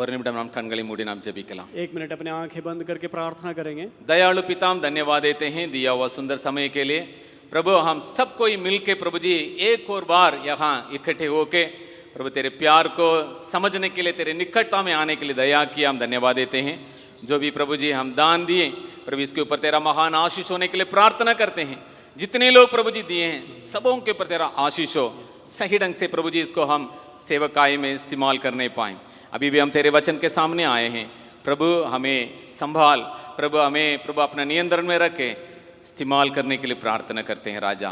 ஒரு நிமிடம் நாம் கண்களை மூடி நாம் ஜெபிக்கலாம். 1 मिनट अपने आंखें बंद करके प्रार्थना करेंगे. दयालु पिता, हम धन्यवाद देते हैं दिया हुआ सुंदर समय के लिए. प्रभु, हम सब कोई मिलके प्रभु जी एक और बार यहाँ इकट्ठे होके प्रभु तेरे प्यार को समझने के लिए, तेरे निकटता में आने के लिए दया किया. हम धन्यवाद देते हैं. जो भी प्रभु जी हम दान दिए प्रभु, इसके ऊपर तेरा महान आशीष होने के लिए प्रार्थना करते हैं. जितने लोग प्रभु जी दिए हैं सबों के ऊपर तेरा आशीष हो. सही ढंग से प्रभु जी इसको हम सेवकाई में इस्तेमाल करने पाएं. अभी भी हम तेरे वचन के सामने आए हैं प्रभु, हमें संभाल प्रभु, हमें प्रभु अपना नियंत्रण में रखे, इस्तेमाल करने के लिए प्रार्थना करते हैं. राजा,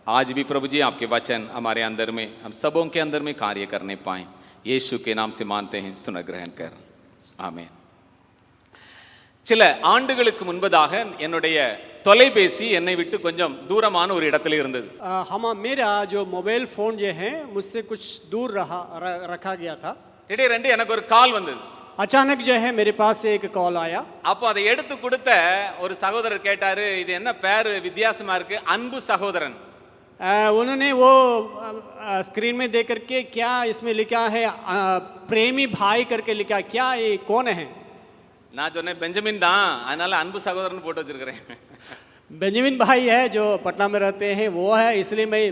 आज भी प्रभु जी आपके वचन हमारे अंदर में, हम सबों के अंदर में कार्य करने पाएं. यीशु के नाम से मानते हैं, सुन ग्रहण कर. आमीन. சில ஆண்டுகளுக்கு முன்பதாக என்னுடைய தொலைபேசி என்னை விட்டு கொஞ்சம் தூரமான ஒரு இடத்துல இருந்தது. मेरा जो मोबाइल फोन जो है मुझसे कुछ दूर रखा गया था. திடீரென்று எனக்கு ஒரு கால் வந்தது. अचानक जो है मेरे पास एक कॉल आया. அப்போ அதை எடுத்து கொடுத்த ஒரு சகோதரர் கேட்டாரு, இது என்ன பேரு வித்தியாசமா இருக்கு? அன்பு சகோதரன். उन्होंने वो स्क्रीन में देख करके क्या इसमें लिखा है, प्रेमी भाई करके लिखा, क्या ये कौन है? நான் சொன்னேன் பெஞ்சமின் தான், அதனால அன்பு சகோதரன் போட்டு வச்சிருக்கிறேன். बेंजामिन भाई है जो पटना में रहते हैं, वो है, इसलिए मैं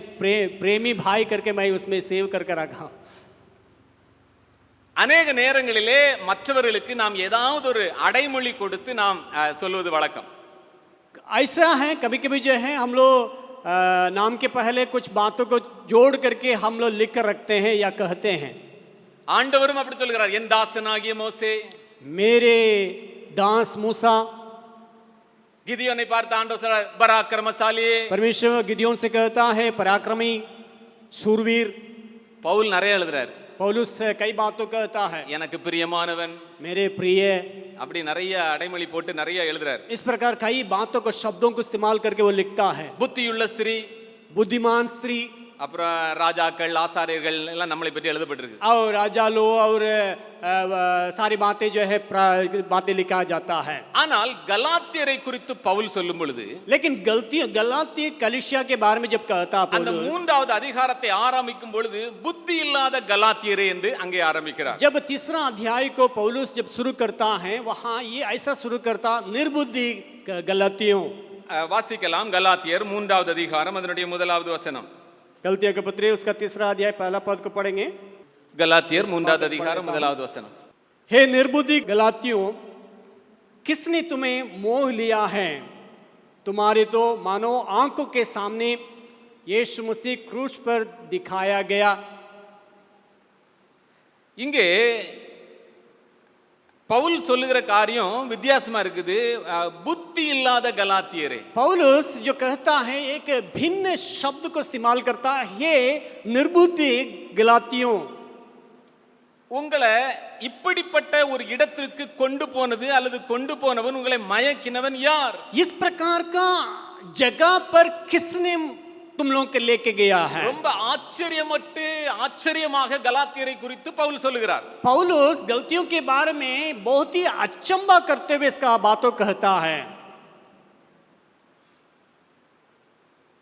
प्रेमी भाई करके मैं उसमें सेव करके रखा. அநேக நேரங்களிலே மற்றவர்களுக்கு நாம் ஏதாவது ஒரு அடைமொழி கொடுத்து நாம் சொல்வது வழக்கம். ऐसा है कभी कभी जो है हम लोग नाम के पहले कुछ बातों को जोड़ करके हम लोग लिख कर रखते हैं या कहते हैं. ஆண்டவரும் அப்படி சொல்கிறார், என் தாசனாகிய மோசே, मेरे दास मूसा. கிதியோனை பார்த்து ஆண்டவர் சொல்றார், பராக்கிரமசாலி. परमेश्वर गिदियोन से कहता है पराक्रमी, शूरवीर. பவுல் நிறைய எழுதுறார், पौलुस कई बातों कहता है, எனக்கு பிரியமானவன், मेरे प्रिय. அப்படி நிறைய அடைமொழி போட்டு நிறைய எழுதுறார். इस प्रकार कई बातों को, शब्दों को इस्तेमाल करके वो लिखता है. புத்தியுள்ள ஸ்திரீ, बुद्धिमान स्त्री. அப்புறம் ராஜாக்கள், ஆசாரியர்கள் எல்லாம் நம்மளை பற்றி எழுதப்பட்டிருக்கு. और राजा लो और सारी बातें जो है बातें लिखा जाता है. ஆனால் கலாத்தியரை குறித்து பவுல் சொல்லும் பொழுது, लेकिन गलाती कलीसिया के बारे में जब कहता அந்த மூன்றாவது அதிகாரத்தை ஆரம்பிக்கும் பொழுது புத்தி இல்லாத கலாத்தியரே என்று அங்கே ஆரம்பிக்கிறார். जब तीसरा अध्याय को पौलुस जब शुरू करता है, वहां ये ऐसा शुरू करता, निर्बुद्धि गलातियों. வாசிக்கலாம். கலாத்தியர் மூன்றாவது அதிகாரம் அதனுடைய முதலாவது வசனம். गलतियों के पत्र उसका तीसरा अध्याय पहला पद को पढ़ेंगे. गलातियर மூன்றாவது அதிகாரம் முதலாவது வசனம். हे निर्बुद्धि गलातियों, किसने तुम्हें मोह लिया है? तुम्हारे तो मानो आंखों के सामने यीशु मसीह क्रूस पर दिखाया गया. இங்கே பவுல் சொல்லுகிற காரியம் வித்தியாசமா இருக்குது. புத்தி இல்லாத கலாத்தியரே. पौलुस जो कहता है एक भिन्न शब्द को इस्तेमाल करता है, ये निर्बुद्धि गलातियों. உங்களை இப்படிப்பட்ட ஒரு இடத்திற்கு கொண்டு போனது அல்லது கொண்டு போனவன், உங்களை மயக்கினவன் யார்? इस प्रकार का जगह पर किसने तुम लोग के लेके गया है? ரொம்ப ஆச்சரியமாக கலாத்தியரை குறித்து பவுல் சொல்லுகிறார். पौलुस गलतियों के बारे में बहुत ही अचंभा करते हुए इसका बातों कहता है.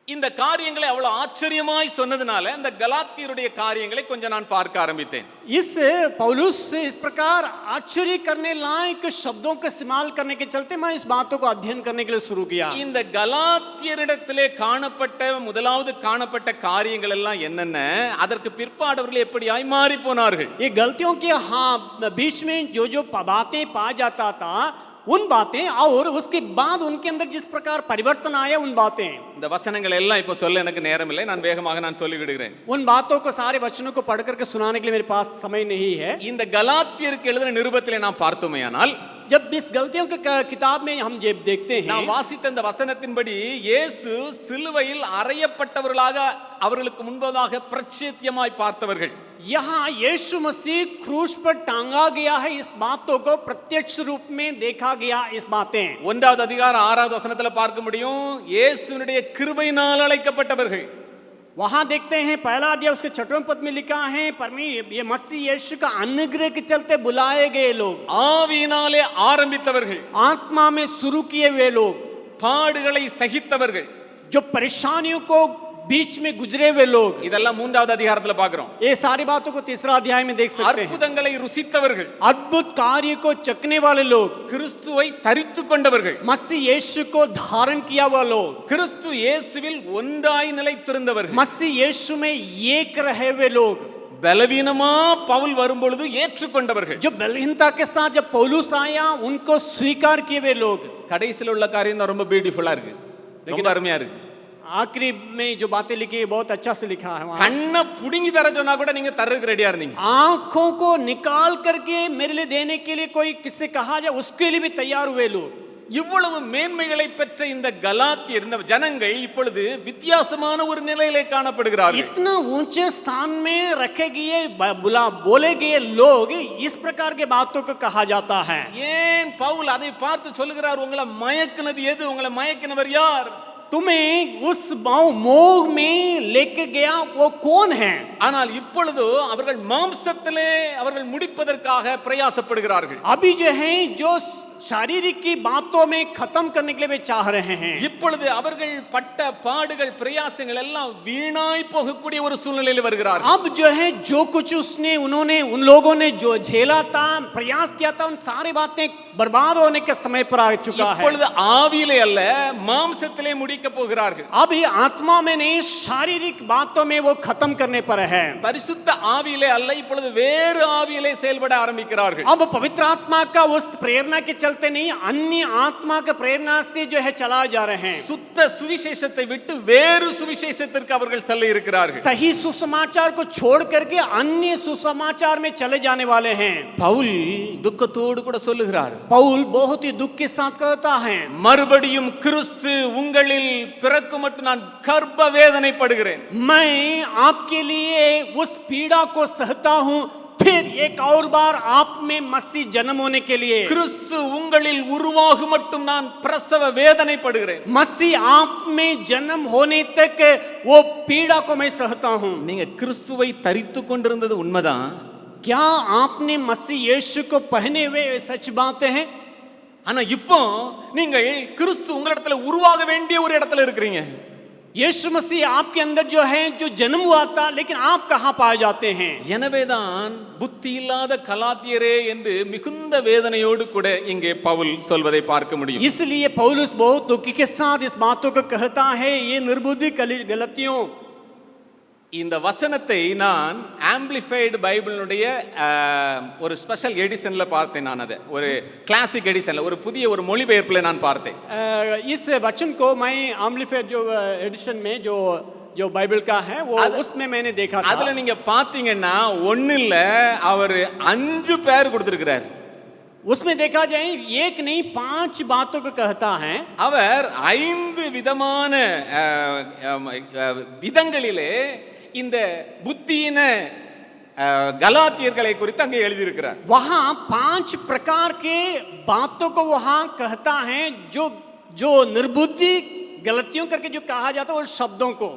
இந்த காரியங்களை அவ்வளவு ஆச்சரியமாய் சொன்னதுனால இந்த கலாத்தியருடைய காரியங்களை கொஞ்சம் நான் பார்க்க ஆரம்பித்தேன். इस पौलुस से इस प्रकार आश्चर्य करने लायक शब्दों का इस्तेमाल करने के चलते मैं इस बातों को अध्ययन करने के लिए शुरू किया. இந்த கலாத்தியரிடத்திலே காணப்பட்ட முதலாவது காணப்பட்ட காரியங்கள் எல்லாம் என்னென்ன, அதற்கு பிற்பாடு அவர்கள் எப்படியாய் மாறி போனார்கள். ये गलतियों के बीच में जो बातें पा जाता था, उन बातें और उसके बाद उनके अंदर जिस प्रकार परिवर्तन आया, उन बातें. இந்த வசனங்கள் எல்லாம் இப்ப சொல்ல எனக்கு நேரம் இல்லை, நான் வேகமாக நான் சொல்லி விடுகிறேன். उन बातों को, सारे वचनों को पढ़ करके सुनाने के लिए मेरे पास समय नहीं है. இந்த கலாத்தியருக்கு எழுதின நிருபத்திலே நாம் பார்த்தோமேயானால், जब इस गलतियों के किताब में हम जब देखते हैं, நாம் வாசித்த இந்த வசனத்தின்படி இயேசு சிலுவையில் அறையப்பட்டவர்களாக அவர்களுக்கு முன்பதாக பிரத்யட்சமாய் பார்த்தவர்கள். यहाँ यीशु मसीह क्रूस पर टांगा गया है, इस बातों को प्रत्यक्ष रूप में देखा गया. इस बातें ஒன்றாவது அதிகாரம் 6வது வசனத்துல பார்க்க முடியும். இயேசுவினுடைய கிருபையினால் அழைக்கப்பட்டவர்கள். वहां देखते हैं पहला अध्याय उसके 6वें पद में लिखा है, ये मसीह यीशु का अनुग्रह के चलते बुलाए गए लोग. ஆவியினாலே ஆரம்பித்தவர்கள், आत्मा में शुरू किए हुए लोग, பாடுகளை சகித்தவர்கள், जो परेशानियों को बीच में गुजरे हुए लोग, இதெல்லாம் மூன்றாவது அதிகாரத்துல பார்க்கிறோம். ये सारी बातों को तीसरा अध्याय में देख सकते हैं। அற்புதங்களை ருசித்தவர்கள், अद्भुत कार्य को चखने वाले लोग, கிறிஸ்துவை தரித்து கொண்டவர்கள், मसीह यीशु को धारण किया हुआ लोग, கிறிஸ்து இயேசுவில் ஒன்றாய் நிலைத்திருந்தவர்கள், मसीह यीशु में एक रहे हुए लोग, பலவீனமா பவுல் வரும்பொழுது ஏற்றுக்கொண்டவர்கள், जो बलहीनता के साथ जब पौलुस आया उनको स्वीकार किए हुए लोग। கடைசியில் உள்ள காரியம் தான் ரொம்ப பியூட்டிஃபுல்லா இருக்கு, ரொம்ப அருமையா இருக்கு. आखिरी में जो बातें लिखी है बहुत अच्छा से लिखा है वहाँ। கண்ணை புடுங்கி தர சொன்னா கூட நீங்க தரதுக்கு ரெடியா இருந்தீங்க. आंखों को निकाल करके मेरे लिए देने के लिए कोई किससे कहा जाए उसके लिए भी तैयार हुए लोग। இவ்வளவு மேன்மைகளை பெற்ற இந்த கலாத்தியர், இந்த ஜனங்கள் இப்பொழுது வித்தியாசமான ஒரு நிலையிலே காணப்படுகிறார்கள். इतना ऊंचे स्थान में रखे गए बोले गए लोग इस प्रकार के बातों को कहा जाता है। ஏன் பவுல் அதை பார்த்து சொல்லுகிறார்? உங்களை மயக்குனது எது? உங்களை மயக்கினவர் யார்? तुम्हें उस मोह में लेके गया वो कौन है? ஆனால் இப்பொழுது அவர்கள் மாம்சத்திலே அவர்கள் முடிப்பதற்காக பிரயாசப்படுகிறார்கள். अभी जो है जो शारीरिक की बातों में खत्म करने के लिए वे चाह रहे हैं। இப்பொழுது அவர்கள் பட்ட பாடுகள் பிரயாசங்கள் எல்லாம் வீணாய் போகக்கூடிய ஒரு சூழ்நிலையில் வருகிறார்கள். अब जो है जो कुछ उन्होंने उन लोगों ने जो झेला था, प्रयास किया था, उन सारी बातें बर्बाद होने के समय पर आ चुका है। இப்பொழுது ஆவியிலே அல்ல மாம்சத்திலே முடிக்க போகிறார்கள். अभी आत्मा में नहीं शारीरिक बातों में वो खत्म करने पर है। பரிசுத்த ஆவியிலே அல்ல, இப்பொழுது வேறு ஆவியிலே செயல்பட ஆரம்பிக்கிறார்கள். अब पवित्र आत्मा का उस प्रेरणा के चलते नहीं, अन्य आत्मा का प्रेरणा से जो है चला जा रहे हैं। சுத்த சுவிசேஷத்தை விட்டு வேறு சுவிசேஷத்திற்கு அவர்கள் செல்ல இருக்கிறார்கள். सही सुसमाचार को छोड़ करके अन्य सुसमाचार में चले जाने वाले हैं। பவுல் துக்கத்தோடு கூட சொல்லுகிறார், पौल बहुत ही दुख के साथ कहता है, மறுபடியும் கிறிஸ்து உங்களில் பிறக்கும் மட்டும் நான் கர்ப்ப வேதனைப்படுகிறேன். मैं आपके लिए उस पीड़ा को सहता हूं, फिर एक और बार आप में मसीह जन्म होने के लिए। கிறிஸ்து உங்களில் உருவாகும் மட்டும் நான் பிரசவ வேதனைப்படுகிறேன். मसीह आप में जन्म होने तक वो पीड़ा को मैं सहता हूं। நீங்க கிறிஸ்துவை தரித்து கொண்டிருந்தது உண்மைதான். क्या आपने मसीह यीशु को पहने हुए सच बातें हैं? ஆனா இப்போ நீங்கள் கிறிஸ்து உங்களிடத்துல உருவாக வேண்டிய ஒரு இடத்துல இருக்கிறீங்க. यीशु मसीह आपके अंदर जो है जो जन्म हुआ था, लेकिन आप कहां पाए जाते हैं? எனவேதான் புத்தி இல்லாத கலாத்தியரே என்று மிகுந்த வேதனையோடு கூட இங்கே பவுல் சொல்வதை பார்க்க முடியும். इसलिए पौलुस बहुत दुख के साथ इस बातों को कहता है, ये निर्बुद्धि गलतियों। இந்த வசனத்தை நான் ஆம்பிளிஃபைடு பைபிளுடைய ஒரு ஸ்பெஷல் எடிஷன்ல பார்த்தேன். நான் அதை ஒரு கிளாசிக் எடிஷன்ல ஒரு புதிய ஒரு மொழிபெயர்ப்புல நான் பார்த்தேன். इस वचन को मैं एम्पलीफाइड जो एडिशन में जो बाइबल का है वो उसमें मैंने देखा था। அதுல நீங்க பாத்தீங்கன்னா ஒண்ணு இல்ல, அவர் 5 பேர் கொடுத்திருக்கிறார். उसमें देखा जाए एक नहीं 5 बातों को कहता है। அவர் 5 விதமான விதங்களிலே இந்த புத்தியின गलातियர்களை குறித்து அங்கே எழுதி இருக்கிறார். वहां 5 प्रकार के बातों को वहां कहता है, जो जो निर्बुद्धि गलतियों करके जो कहा जाता है उन शब्दों को।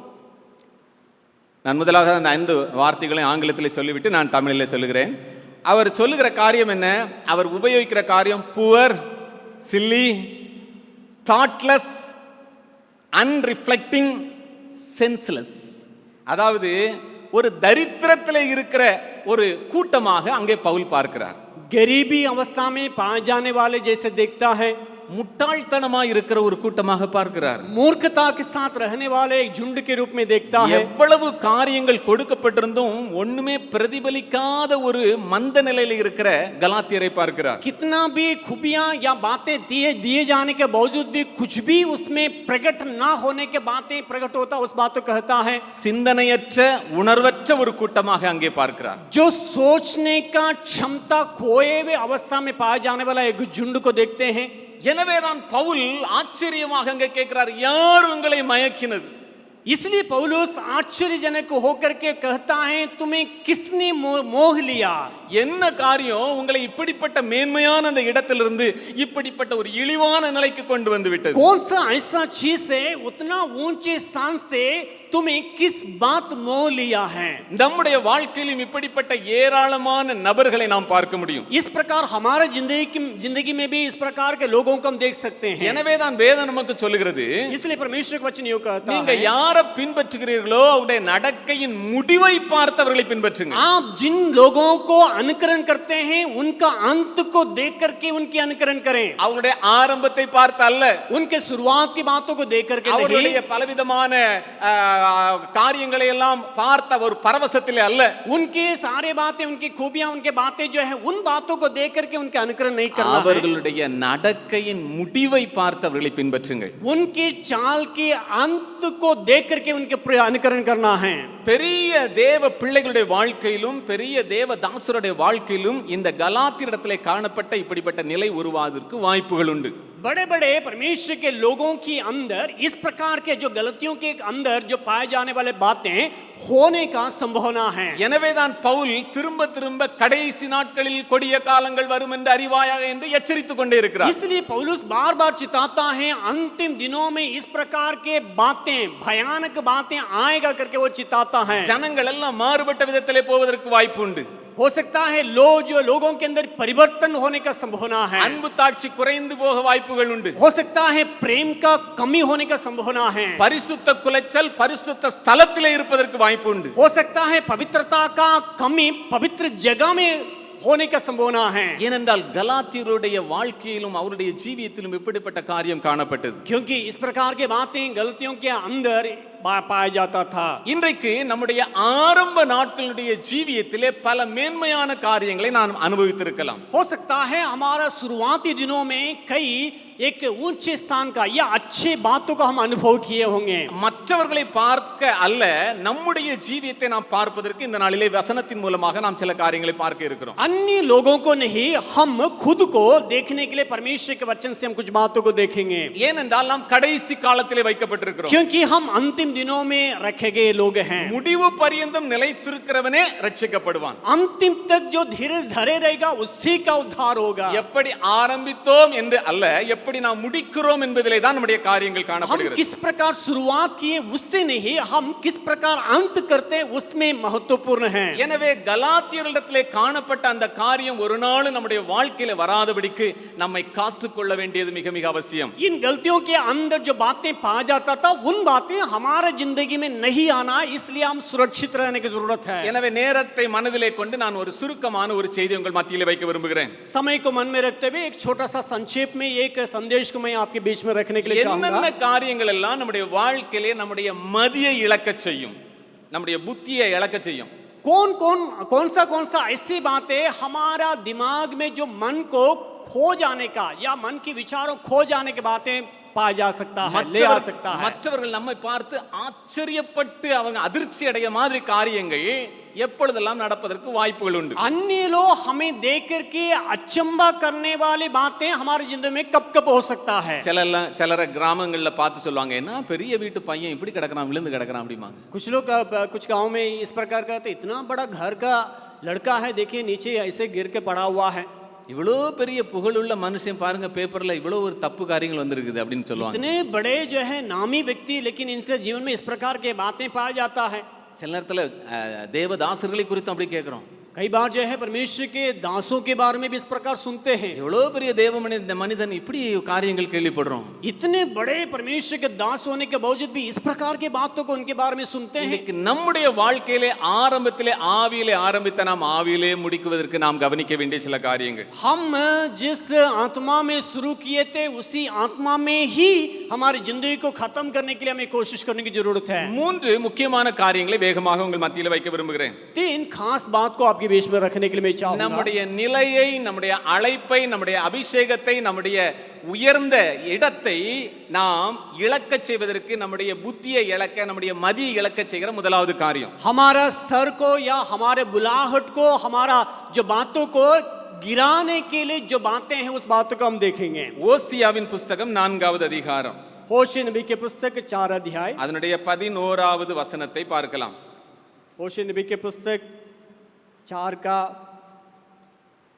நான் முதலாக அந்த 5 வார்த்தைகளை ஆங்கிலத்திலே சொல்லிவிட்டு நான் தமிழிலே சொல்லுகிறேன். அவர் சொல்லுகிற காரியம் என்ன? அவர் உபயோகிக்கிற காரியம் புவர், சில்லி, தாட்லெஸ், அன்ரிஃப்ளெக்டிங், சென்ஸ்லெஸ். அதாவது ஒரு தரித்திரத்தில் இருக்கிற ஒரு கூட்டமாக அங்கே பவுல் பார்க்கிறார். गरीबी अवस्था में पाए जाने वाले जैसे देखता है, முட்டாள்தனமாக இருக்கிற ஒரு கூட்டமாக பார்க்கிறார். मूर्खता के साथ रहने वाले एक झुंड के रूप में देखता है। எவ்வளவு காரியங்கள் கொடுக்கப்பட்டிருந்தும் ஒண்ணுமே பிரதிபலிக்காத ஒரு மந்த நிலையில் இருக்கிற கலாத்தியரை பார்க்கிறார். कितना भी खूबियां या बातें दिए जाने के बावजूद भी कुछ भी उसमें प्रकट ना होने के बातें प्रकट होता, उस बात को कहता है। சிந்தனையற்ற உணர்வற்ற ஒரு கூட்டமாக அங்கே பார்க்கிறார். जो सोचने का क्षमता खोए हुए अवस्था में पाए जाने वाला एक झुंड को देखते हैं। எனவேதான் பவுல் ஆச்சரியமாக அங்கே கேட்கிறார், யார் உங்களை மயக்கினது? इसलिए पौलुस आश्चर्यजनक होकर के कहता है, तुम्हें किसने मोह लिया? என்ன காரியம் உங்களை இப்படிப்பட்ட மேன்மையான அந்த இடத்திலிருந்து இப்படிப்பட்ட ஒரு இழிவான நிலைக்கு கொண்டு வந்து விட்டது? कौन सा ऐसा चीज है उतना ऊंचे स्थान से तुम्हें किस बात मोह लिया है। நம்முடைய வாழ்க்கையிலும் இப்படிப்பட்ட ஏராளமான நபர்களை நாம் பார்க்க முடியும். इस प्रकार हमारे जिंदगी में भी इस प्रकार के लोगों को हम देख सकते हैं। எனவே தான் வேதம் நமக்கு சொல்லுகிறது, इसलिए परमेश्वर का वचन यूं कहता நீங்க है, யாரை பின்பற்றுகிறீர்களோ அவருடைய நடக்கையின் முடிவை பார்த்தவர்களை பின்பற்றுங்க. आप जिन लोगों को अनुकरण करते हैं उनका अंत को देख करके उनकी अनुकरण करें। அவருடைய ஆரம்பத்தை பார்த்து அல்ல, उनके शुरुआत की बातों को देख करके அவருடைய नहीं, பலவிதமான காரியங்களை எல்லாம் பார்த்த ஒரு பரவசத்திலே அல்ல, उनके सारे बातें, उनकी खूबियां, उनके बातें जो है उन बातों को देख करके उनके अनुकरण नहीं करना है। அவர்களுடைய நடக்கையின் முடிவை பார்த்தவர்களை பின்பற்றுங்கள். उनके चाल के अंत को देख करके उनके अनुकरण करना है। பெரிய தேவ பிள்ளைகளுடைய வாழ்க்கையிலும் பெரிய தேவ தாசருடைய வாழ்க்கையிலும் இந்த கலாத்தியரிடத்திலே காணப்பட்ட இப்படிப்பட்ட நிலை உருவாவதற்கு வாய்ப்புகள் உண்டு. बड़े बड़े परमेश्वर के लोगों के अंदर इस प्रकार के जो गलतियों के अंदर जो पाए जाने वाले बातें होने का संभावना है। எனவேதான் பவுல் திரும்ப திரும்ப கடைசி நாட்களில் கொடிய காலங்கள் வரும் என்று அறிவாயாக என்று எச்சரித்துக் கொண்டே இருக்கிறார். इसलिए पौलुस बार बार चिताता है अंतिम दिनों में इस प्रकार के बातें, भयानक बातें आएगा करके वो चिताता है। ஜனங்கள் எல்லாம் மாறுபட்ட விதத்திலே போவதற்கு வாய்ப்பு உண்டு. हो सकता है लोगों के अंदर परिवर्तन होने का संभावना है। அன்பு தாட்சி குறைந்து போக வாய்ப்புகள் உண்டு. हो सकता है प्रेम का कमी होने का संभावना है। பரிசுத்த குலைச்சல் பரிசுத்த ஸ்தலத்திலே இருப்பதற்கு வாய்ப்பு உண்டு. हो सकता है पवित्रता का कमी पवित्र जगह में होने का संभावना है। ஏனென்றால் கலாத்தியருடைய வாழ்க்கையிலும் அவருடைய ஜீவியத்திலும் இப்படிப்பட்ட காரியம் காணப்பட்டது. क्योंकि इस प्रकार के बातें गलतियों के अंदर पाया जाता था। இன்றைக்கு நம்முடைய ஆரம்ப நாட்களுடைய ஜீவியத்திலே பல மேன்மையான காரியங்களை நாம் அனுபவித்திருக்கலாம். हो सकता है हमारा शुरुआती दिनों में कई एक ऊंचे स्थान का या अच्छे बातों का हम अनुभव किए होंगे। மற்றவர்களை பார்க்க அல்ல, நம்முடைய ஜீவியத்தை நாம் பார்ப்பதற்கு இந்த நாளிலே வசனத்தின் மூலமாக நாம் சில காரியங்களை பார்க்க இருக்கிறோம். अन्य लोगों को नहीं, हम खुद को देखने के लिए परमेश्वर के वचन से हम कुछ बातों को देखेंगे। ஏனென்றால் நாம் கடைசி காலத்திலே வைக்கப்பட்டிருக்கிறோம். क्योंकि हम अंतिम दिनों में रखे गए लोग हैं। முடிவு பரியந்தம் நிலைத்திருக்கிறவனே ரட்சிக்கப்படுவான். अंतिम तक जो धीरे धरे रहेगा उसी का उद्धार होगा। எப்படி ஆரம்பித்தோம் என்று அல்ல, எப்படி நாம் முடிக்கிறோம் என்பதிலே தான் நம்முடைய காரியங்கள் हम காணப்படுகிறது. किस प्रकार शुरुआत किए उससे नहीं, हम किस प्रकार अंत करते उसमें महत्वपूर्ण है। எனவே கலாத்தியரிடத்திலே காணப்பட்ட அந்த காரியம் ஒரு நாள் நம்முடைய வாழ்க்கையில வராதபடிக்கு நம்மை காத்துக்கொள்ள வேண்டியது மிக மிக அவசியம். इन गलतियों के अंदर जो बातें पाया जाता था उन बातें हमारे जिंदगी में नहीं आना, इसलिए हम सुरक्षित रहने की जरूरत है। எனவே நேரத்தை மனதிலே கொண்டு நான் ஒரு சுருக்கமான ஒரு செய்தி உங்கள் மத்தியிலே வைக்க விரும்புகிறேன். समय को मन में रखते हुए एक छोटा सा संक्षेप में एक संदेश को मैं आपके बीच में रखने के लिए என்னென்ன चाहूंगा। காரியங்கள் எல்லாம் நம்முடைய வாழ்க்கையிலே நம்முடைய மதியை இழக்க செய்யும், நம்முடைய புத்தியை இழக்க செய்யும். कौन सा ऐसी बातें हमारा दिमाग में जो मन को खो जाने का या मन की विचारों खो जाने की बातें पाया जा सकता है, ले आ सकता है। மற்றவர்கள் நம்மை பார்த்து ஆச்சரியப்பட்டு அவங்க அதிர்ச்சி அடைய மாதிரி காரியங்கள் எப்பொழுதெல்லாம் நடப்பதற்கு வாய்ப்புகள் உண்டு. अन्य लोग हमें देख करके अचंबा करने वाली बातें हमारी जिंदगी में कब कब हो सकता है। சிலரை கிராமங்கள்ல பார்த்து சொல்லுவாங்க, என்ன பெரிய வீட்டு பையன் இப்படி கிடக்குறான், விழுந்து கிடக்குறான் அப்படிமாங்க. कुछ लोग कुछ गांव में इस प्रकार का, इतना बड़ा घर का लड़का है, देखिए नीचे ऐसे गिर के पड़ा हुआ है। இவ்வளோ பெரிய புகழுள்ள மனுஷன் பாருங்க, பேப்பர்ல இவ்வளோ ஒரு தப்பு காரியங்கள் வந்திருக்குது அப்படின்னு சொல்லுவாங்க. इतने बड़े जो है नामी व्यक्ति, लेकिन इनसे जीवन में इस प्रकार के बातें पाया जाता है। சில நேரத்துல தேவதாசர்களை குறித்து அப்படி கேட்கிறோம். कई बार जो है परमेश्वर के दासों के बारे में भी इस प्रकार सुनते हैं। எவ்வளோ பெரிய தேவ மனிதன் இப்படி காரியங்கள் கேள்விப்படுறோம். इतने बड़े परमेश्वर के दास होने के बावजूद भी इस प्रकार के बातों को उनके बारे में सुनते हैं। நம்முடைய வாழ்க்கையிலே ஆரம்பத்திலே ஆவியிலே ஆரம்பித்த நாம் ஆவியிலே முடிக்குவதற்கு நாம் கவனிக்க வேண்டிய சில காரியங்கள். हम जिस आत्मा में शुरू किए थे उसी आत्मा में ही हमारी जिंदगी को खत्म करने के लिए हमें कोशिश करने की जरूरत है। 3 मुख्यமான காரியங்களை வேகமாக உங்கள் மத்தியிலே வைக்க விரும்புகிறேன். 3 खास बात को आपके बीच में रखने के लिए मैं चाहूंगा। நம்முடைய நிலையை, நம்முடைய அழைப்பை, நம்முடைய அபிஷேகத்தை, நம்முடைய உயர்ந்த இடத்தை நாம் இழக்க செய்வதற்கு, நம்முடைய புத்தியை இழக்க, நம்முடைய மதியை இழக்க செய்கிற முதலாவது காரியம், हमारा स्तर को या हमारे बुलाहट को, हमारा जो बातों को गिराने के लिए जो बातें हैं उस बातों को हम देखेंगे। ஓசியாவின் புஸ்தகம் 4வது அதிகாரம், होशे नबी के पुस्तक 4 अध्याय அதனுடைய 11வது வசனத்தை பார்க்கலாம். होशे नबी के पुस्तक 4 का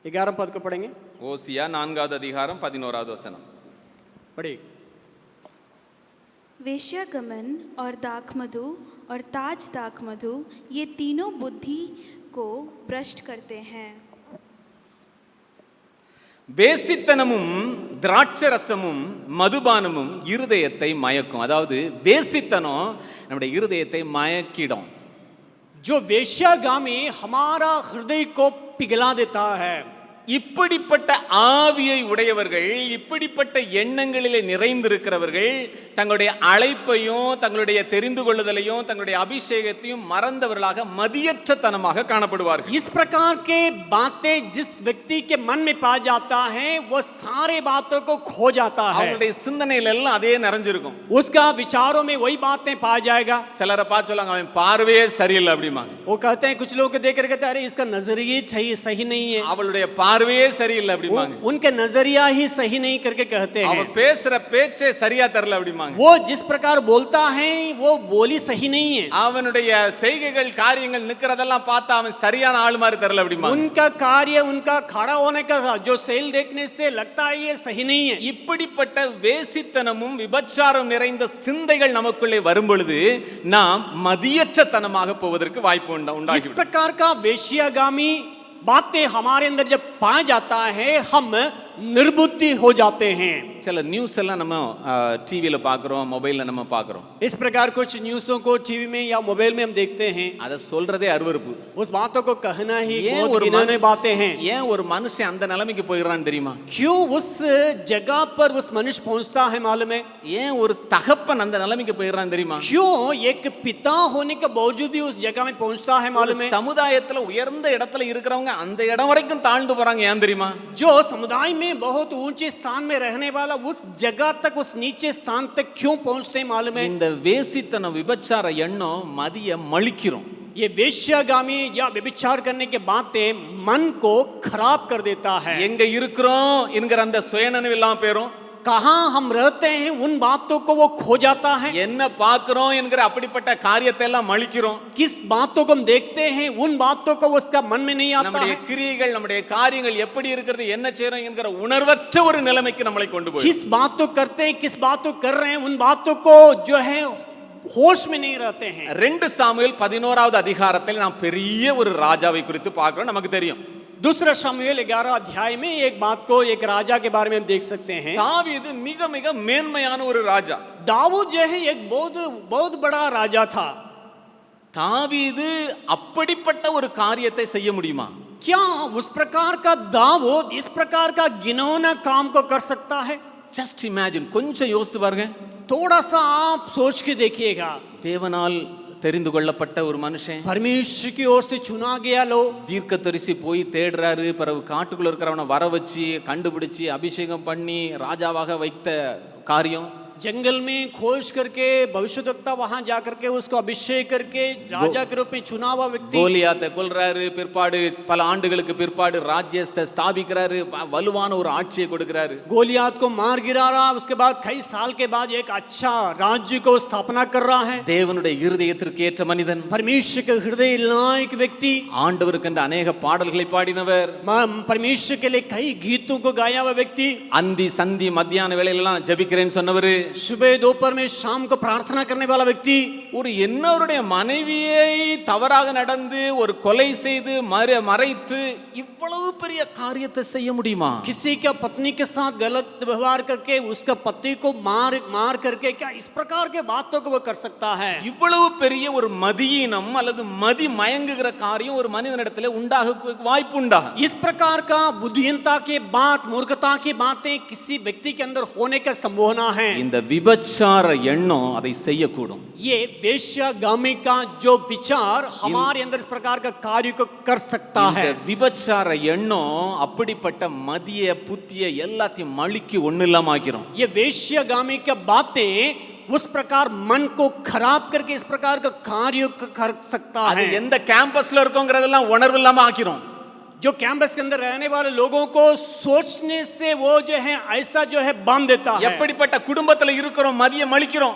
11 पद को पढ़ेंगे। ஓசியா 4வது அதிகாரம் 11வது வசனம். पढ़िए। वेश्यागमन और दाखमधु और ताज दाखमधु ये तीनों बुद्धि को भ्रष्ट करते हैं। வேசித்தனமும் திராட்சரசமும் மதுபானமும் இருதயத்தை மயக்கும். அதாவது வேசித்தனம் நம்முடைய இருதயத்தை மயக்கிடும். जो वेश्यागामी हमारा हृदय को पिघला देता है। இப்படிப்பட்ட ஆவியை உடையவர்கள், இப்படிப்பட்ட எண்ணங்களிலே நிறைந்திருக்கிறவர்கள் தங்களுடைய அழைப்பையும் தங்களுடைய தெரிந்து கொள்ளுதலையும் தங்களுடைய அபிஷேகத்தையும் மறந்தவர்களாக மதியற்றத்தனமாக காணப்படுவார்கள். इस प्रकार के बातें जिस व्यक्ति के मन में पा जाता है वो सारे बातों को खो जाता है। அவங்களுடைய சிந்தனையில எல்லாம் அதே நிறைஞ்சிருக்கும். उसका विचारों में वही बातें पा जाएगा। சிலரை பார்த்து சொல்லுவாங்க அவன் பார்வையே சரியில்லை அப்படிமாங்க. वो कहते हैं, कुछ लोग को देख कर कहते हैं अरे इसका नजरिया सही नहीं है, அவளுடைய பார்வையே சரியில்லை அப்படிமாங்க. उनके नजरिया ही सही नहीं करके कहते हैं। அவன் பேசுற பேச்சே சரியா தெரியல அப்படிமாங்க. वो जिस प्रकार बोलता है वो बोली सही नहीं है। அவனுடைய செய்கைகள் காரியங்கள் நிக்கிறதெல்லாம் பார்த்தா அவன் சரியான ஆள் மாதிரி தெரியல அப்படிமாங்க. उनका कार्य, उनका खड़ा होने का जो सेल देखने से लगता है ये सही नहीं है। இப்படிப்பட்ட வேசித்தனமும் விபச்சாரம் நிறைந்த சிந்தைகள் நமக்குள்ளே வரும் பொழுது நாம் மதியற்றத்தனமாக போவதற்கு வாய்ப்பு इस உண்டாகிவிடும். प्रकार का वेश्यागामी बातें हमारे अंदर जब पाया जाता है हम निर्बुद्धि हो जाते हैं। சில நியூஸ் எல்லாம் நம்ம டிவியில பாக்குறோம், மொபைல்ல நம்ம பாக்குறோம். इस प्रकार कुछ न्यूज़ों को टीवी में या मोबाइल में हम देखते हैं। அத சொல்றதே அருவருப்பு. उस बातों को कहना ही ஏன் बहुत ஒரு घिनौनी बातें हैं। ஏன் ஒரு மனுஷன் அந்த நிலைமைக்கு போயிடுறான்னு தெரியுமா? क्यों उस जगह पर उस मनुष्य पहुंचता है मालूम है? ஏன் ஒரு தகப்பன் அந்த நிலைமைக்கு போயிடுறான்னு தெரியுமா? क्यों एक पिता होने के बावजूद भी उस जगह में पहुंचता है मालूम है? சமுதாயத்துல உயர்ந்த இடத்துல இருக்கிறவங்க அந்த இடம் வரைக்கும் தாழ்ந்து போறாங்க. ஏன் தெரியுமா? जो समुदाय में बहुत ऊंचे स्थान में रहने वाला उस जगह तक, उस नीचे स्थान तक क्यों पहुंचते हैं मालूम है? இந்த வேசித்தன விபச்சார எண்ணம் மதிய மலிக்கிறோம். ये वेश्यागामी या व्यभिचार करने के बातें मन को खराब कर देता है। எங்க இருக்கிறோம் என்கிற அந்த சுயநினைவு இல்லாம போயிரும். कहां हम रहते हैं उन बातों को वो खो जाता है। என்ன பார்க்கிறோம் என்கிற அப்படிப்பட்ட காரியத்தை எல்லாம் மலிக்கிறோம். किस बातों को हम देखते हैं उन बातों को उसका मन में नहीं आता நம்முடைய है। கிரியைகள், நம்முடைய காரியங்கள் எப்படி இருக்கிறது, என்ன செய்றோம் என்கிற உணர்வற்ற ஒரு நிலைமைக்கு நம்மளை கொண்டு போய் किस बातों करते हैं, किस बातों कर रहे हैं, उन बातों को जो है होश में नहीं रहते हैं। 2 சாமுவேல் 11வது அதிகாரத்தில் நாம் பெரிய ஒரு ராஜாவை குறித்து பார்க்கிறோம். நமக்கு தெரியும். दूसरा शमूएल 11 अध्याय में एक बात को, एक राजा के बारे में हम देख सकते हैं। தாவீது மிக மிக மேன்மையான ஒரு ராஜா. दाऊद जो है एक बहुत बहुत बड़ा राजा था। தாவீது அப்படிப்பட்ட ஒரு காரியத்தை செய்ய முடியுமா? क्या उस प्रकार का दाऊद इस प्रकार का घिनौना काम को कर सकता है? ஜஸ்ட் இமேஜின், கொஞ்சம் யோசித்து பாருங்க. थोड़ा सा आप सोच के देखिएगा। தேவனால் தெரிந்து கொள்ளப்பட்ட ஒரு மனுஷன், परमेश्वर की ओर से चुना गया लोग, தீர்க்கதரிசி போய் தேடுறாரு. பிறகு காட்டுக்குள்ள இருக்கிறவனை வர வச்சு கண்டுபிடிச்சு அபிஷேகம் பண்ணி ராஜாவாக வைத்த காரியம். जंगल में खोज करके भविष्यद्वक्ता वहां जाकर के उसको अभिषेक करके राजा के रूप में चुना हुआ व्यक्ति கோலியாத்தை கொல்றாரு. பிற்பாடு பல ஆண்டுகளுக்கு பிற்பாடு ராஜ்யத்தை ஸ்தாபிக்கிறாரு. வலுவான ஒரு ஆட்சியை கொடுக்கிறாரு. गोलियात को मार गिरा रहा, उसके बाद कई साल के बाद एक अच्छा राज्य को स्थापना कर रहा है। தேவனுடைய இருதயத்திற்கு ஏற்ற மனிதன், परमेश्वर के हृदय लायक व्यक्ति, ஆண்டவருக்கு என்று अनेक பாடல்களை பாடினவர், परमेश्वर के लिए कई गीतों को गाया हुआ व्यक्ति, அந்தி சந்தி மத்தியான வேளையிலலாம் ஜெபிக்கிறேன்னு சொன்னவர், सुबह दोपहर में शाम को प्रार्थना करने वाला व्यक्ति, ஒரு என்னவருடைய மனைவியை தவறாக நடந்து ஒரு கொலை செய்து மறைத்து இவ்வளவு பெரிய காரியத்தை செய்ய முடியுமா? किसी का पत्नी के साथ गलत व्यवहार करके उसका पति को मार करके क्या इस प्रकार के बातों को वो कर सकता है? இவ்வளவு பெரிய ஒரு மதியீனம் அல்லது மதி மயங்குகிற காரியம் ஒரு மனிதனிடத்தில் உண்டாக வாய்ப்பு உண்டா? इस प्रकार का बुद्धिहीनता की बात, मूर्खता की बातें किसी व्यक्ति के अंदर होने का संभावना है। இந்த விபச்சார எண்ணம் அதை செய்யக்கூடும். ये वेश्यागामी का जो विचार हमारे अंदर इस प्रकार का कार्य को कर सकता இந்த है। விபச்சார எண்ணம் அப்படிப்பட்ட மதிய புத்திய எல்லாத்தையும் மழுக்கி ஒண்ணு இல்லாம ஆக்கிரும். ये वेश्यागामी की बातें उस प्रकार मन को खराब करके इस प्रकार का कार्य कर सकता அது है। எந்த கேம்பஸ்ல இருக்கோங்கிறதெல்லாம் உணர்வு இல்லாம ஆக்கிரும். जो कैंपस के अंदर रहने वाले लोगों को सोचने से वो जो है ऐसा जो है बांध देता है। எப்படிப்பட்ட குடும்பத்துல இருக்கிறோம் மதிய மலிக்கிறோம்.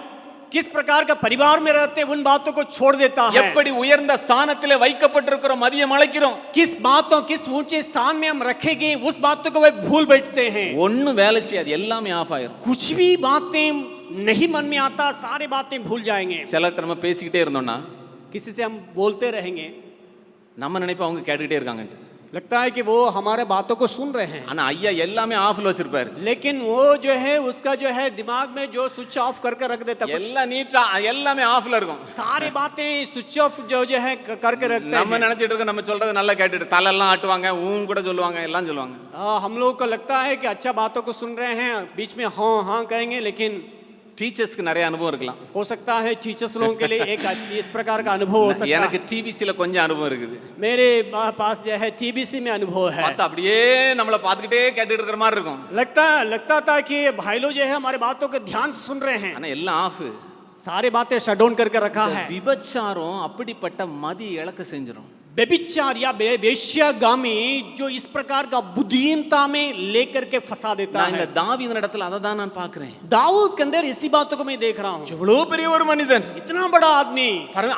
किस प्रकार का परिवार में रहते उन बातों को छोड़ देता है। எப்படி உயர்ந்த ஸ்தானத்திலே வைக்கப்பட்டிருக்கிறோம் மதிய மலிக்கிறோம். किस बातों, किस ऊंचे स्थान में हम रखे गए उस बातों को वे भूल बैठते हैं। ஒண்ணு வேலை செய்யாது, எல்லாமே ஆஃப் ஆயிரும். कुछ भी बातें नहीं मन में आता सारी बातें भूल जाएंगे। சிலர்ட்ட நம்ம பேசிக்கிட்டே இருந்தோம்னா किसी से हम बोलते रहेंगे, நம்ம நினைப்போம் அவங்க கேட்டுக்கிட்டே இருக்காங்கன்ட்டு. लगता है कि वो हमारे बातों को सुन रहे हैं, ஆனா ஐயா எல்லாமே ஆஃப்ல வச்சிருப்பாரு. लेकिन वो जो है उसका जो है दिमाग में जो स्विच ऑफ करके रख देता है, எல்லாம் நீட்டா எல்லாமே ஆஃப்ல இருக்கும். सारी बातें स्विच ऑफ जो है करके रखते நம்ம हैं। நினைச்சிட்டு இருக்க நம்ம சொல்றது நல்லா கேட்டுட்டு தலையெல்லாம் ஆட்டுவாங்க, ஊம் கூட சொல்லுவாங்க, எல்லாம் சொல்லுவாங்க. हम लोगों को लगता है कि अच्छा बातों को सुन रहे हैं, बीच में हाँ हाँ कहेंगे, लेकिन டீச்சர்ஸ்க்கு நிறைய அனுபவம் இருக்கலாம். हो सकता है टीचर्स लोगों के लिए एक इस प्रकार का अनुभव हो सकता எனக்கு है। டிபிசில கொஞ்சம் அனுபவம் இருக்குது. मेरे पास जो है टीबीसी में अनुभव है। பார்த்தா அப்படியே நம்மள பார்த்துக்கிட்டே கேட்டுட்டு இருக்கிற மாதிரி இருக்கும். लगता था कि भाई लोग जो है हमारे बातों को ध्यान से सुन रहे हैं, ஆனா எல்லாம் ஆஃப். सारे बातें शट डाउन करके रखा है। விபச்சாரம் அப்படிப்பட்ட மதி இழக்க செஞ்சிரும். व्यभिचार या वेश्यागामी जो इस प्रकार का बुद्धिहीनता में लेकर के फंसा देता நான் இந்த है। தாவீதின் இடத்துல அதை தான் நான் பார்க்கிறேன். दाऊद के अंदर इसी बातों को मैं देख रहा हूँ। எவ்வளவு பெரிய ஒரு மனிதன், इतना बड़ा आदमी,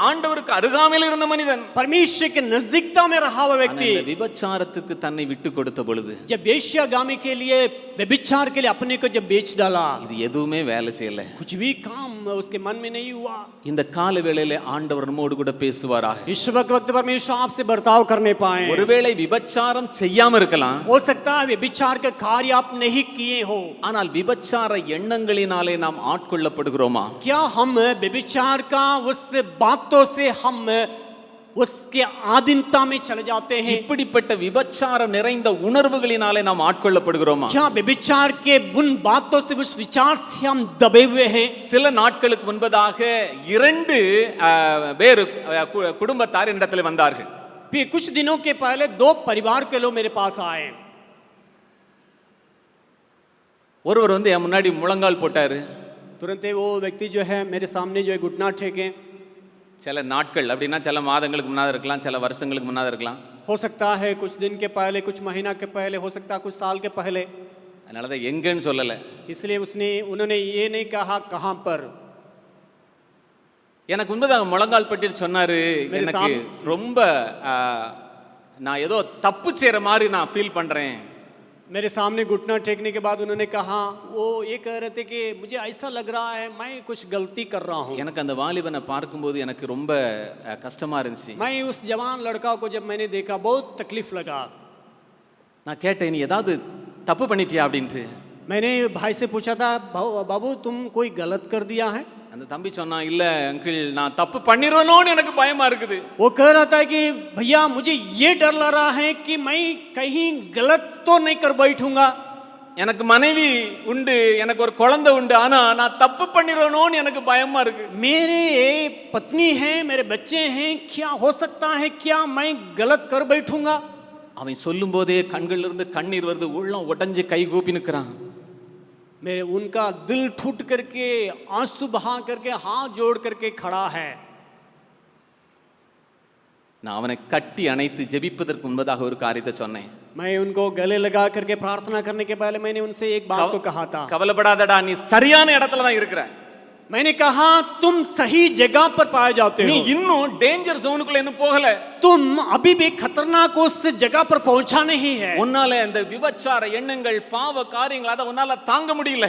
ஆண்டவருக்கு அருகாமையில் இருந்த மனிதன், परमेश्वर के नजदीकता में रहा हुआ ஆனா व्यक्ति, இந்த விபச்சாரத்துக்கு தன்னை விட்டு கொடுத்த பொழுது जब वेश्यागामी के लिए, व्यभिचार के लिए अपने को जब बेच डाला, இது எதுவுமே வேலை செய்யல. कुछ भी काम उसके मन में नहीं हुआ। இந்த கால வேளையிலே ஆண்டவர் நம்மோடு கூட பேசுவாராக. इस वक्त परमेश्वर आपसे बर्ताव करने पाए। ஒருவேளை விபச்சாரம் செய்யாம இருக்கலாம், हो सकता है व्यभिचार के कार्य आप नहीं किए हो, ஆனால் விபச்சார எண்ணங்களினாலே நாம் ஆட்கொள்ளப்படுகிறோமா? क्या हम व्यभिचार का उस बातों से हम उसके आधीनता में चले जाते हैं? இப்படிப்பட்ட விபச்சாரம் நிறைந்த உணர்வுகளினாலே நாம் ஆட்கொள்ளப்படுகிறோமா? क्या व्यभिचार के उन बातों से, उस विचार से हम दबे हुए हैं? சில நாட்களுக்கு முன்பதாக 2 வேறு குடும்பத்தார் என்னிடத்தில் வந்தார்கள். फिर कुछ दिनों के पहले 2 परिवार के लोग मेरे पास आए। ஒருவர் வந்து என் முன்னாடி முழங்கால் போட்டாரு. तुरंत ही वो व्यक्ति जो है मेरे सामने जो है घुटना टेके। சில நாட்கள் அப்படின்னா சில மாதங்களுக்கு முன்னாடி இருக்கலாம், சில வருஷங்களுக்கு முன்னாடி இருக்கலாம். हो सकता है कुछ दिन के पहले, कुछ महीना के पहले, हो सकता है कुछ साल के पहले। அதனால தான் எங்கன்னு சொல்லல. इसलिए उन्होंने ये नहीं कहा कहां पर। எனக்கு முன்பதாக முழங்கால் பட்டிட்டு சொன்னாரு, எனக்கு ரொம்ப நான் ஏதோ தப்பு செய்யற மாதிரி நான் ஃபீல் பண்றேன். मेरे सामने घुटना टेकने के बाद उन्होंने कहा, वो ये कह रहे थे कि मुझे ऐसा लग रहा है मैं कुछ गलती कर रहा हूँ। எனக்கு அந்த வாலிபனை பார்க்கும்போது எனக்கு ரொம்ப கஷ்டமா இருந்துச்சு. मैं उस जवान लड़का को जब मैंने देखा बहुत तकलीफ लगा। நான் கேட்டேன், நீ ஏதாவது தப்பு பண்ணிட்டியா அப்படின்ட்டு. मैंने भाई से पूछा था, बाबू तुम कोई गलत कर दिया है? அந்த தம்பி சொன்னா, இல்ல அங்கிள் நான் தப்பு பண்ணிடுவேனோன்னு எனக்கு பயமா இருக்குது. वो कह रहा था कि भैया मुझे ये डर लग रहा है कि मैं कहीं गलत तो नहीं कर बैठूंगा। எனக்கு மனைவி உண்டு, எனக்கு ஒரு குழந்தை உண்டு, ஆனா நான் தப்பு பண்ணிடுவேனோன்னு எனக்கு பயமா இருக்கு. मेरे पत्नी है, मेरे बच्चे हैं, क्या हो सकता है क्या मैं गलत कर बैठूंगा? அவன் சொல்லும் போதே கண்கள்ல இருந்து கண்ணீர் வருது, உள்ளம் உடைஞ்சு கை கூப்பி நிற்கிறான். मेरे उनका दिल टूट करके आंसू बहा करके हाथ जोड़ करके खड़ा है। நான் அவனை கட்டி அணைத்து ஜெபிப்பதற்கு முன்பதாக ஒரு காரியத்தை சொன்னேன். मैं उनको गले लगा करके प्रार्थना करने के पहले मैंने उनसे एक बात तो कहा था, கவலைப்படாதடா, நீ சரியான இடத்துல தான் இருக்கிற. मैंने कहा तुम सही जगह पर पाए जाते நீ हो, இன்னும் டேஞ்சர் ஜோனுக்குள்ள இன்னும் போகல. तुम अभी भी खतरनाक उस जगह पर पहुंचा नहीं है। உன்னால இந்த விபச்சார எண்ணங்கள், பாவ காரியங்கள் அதை உன்னால தாங்க முடியல.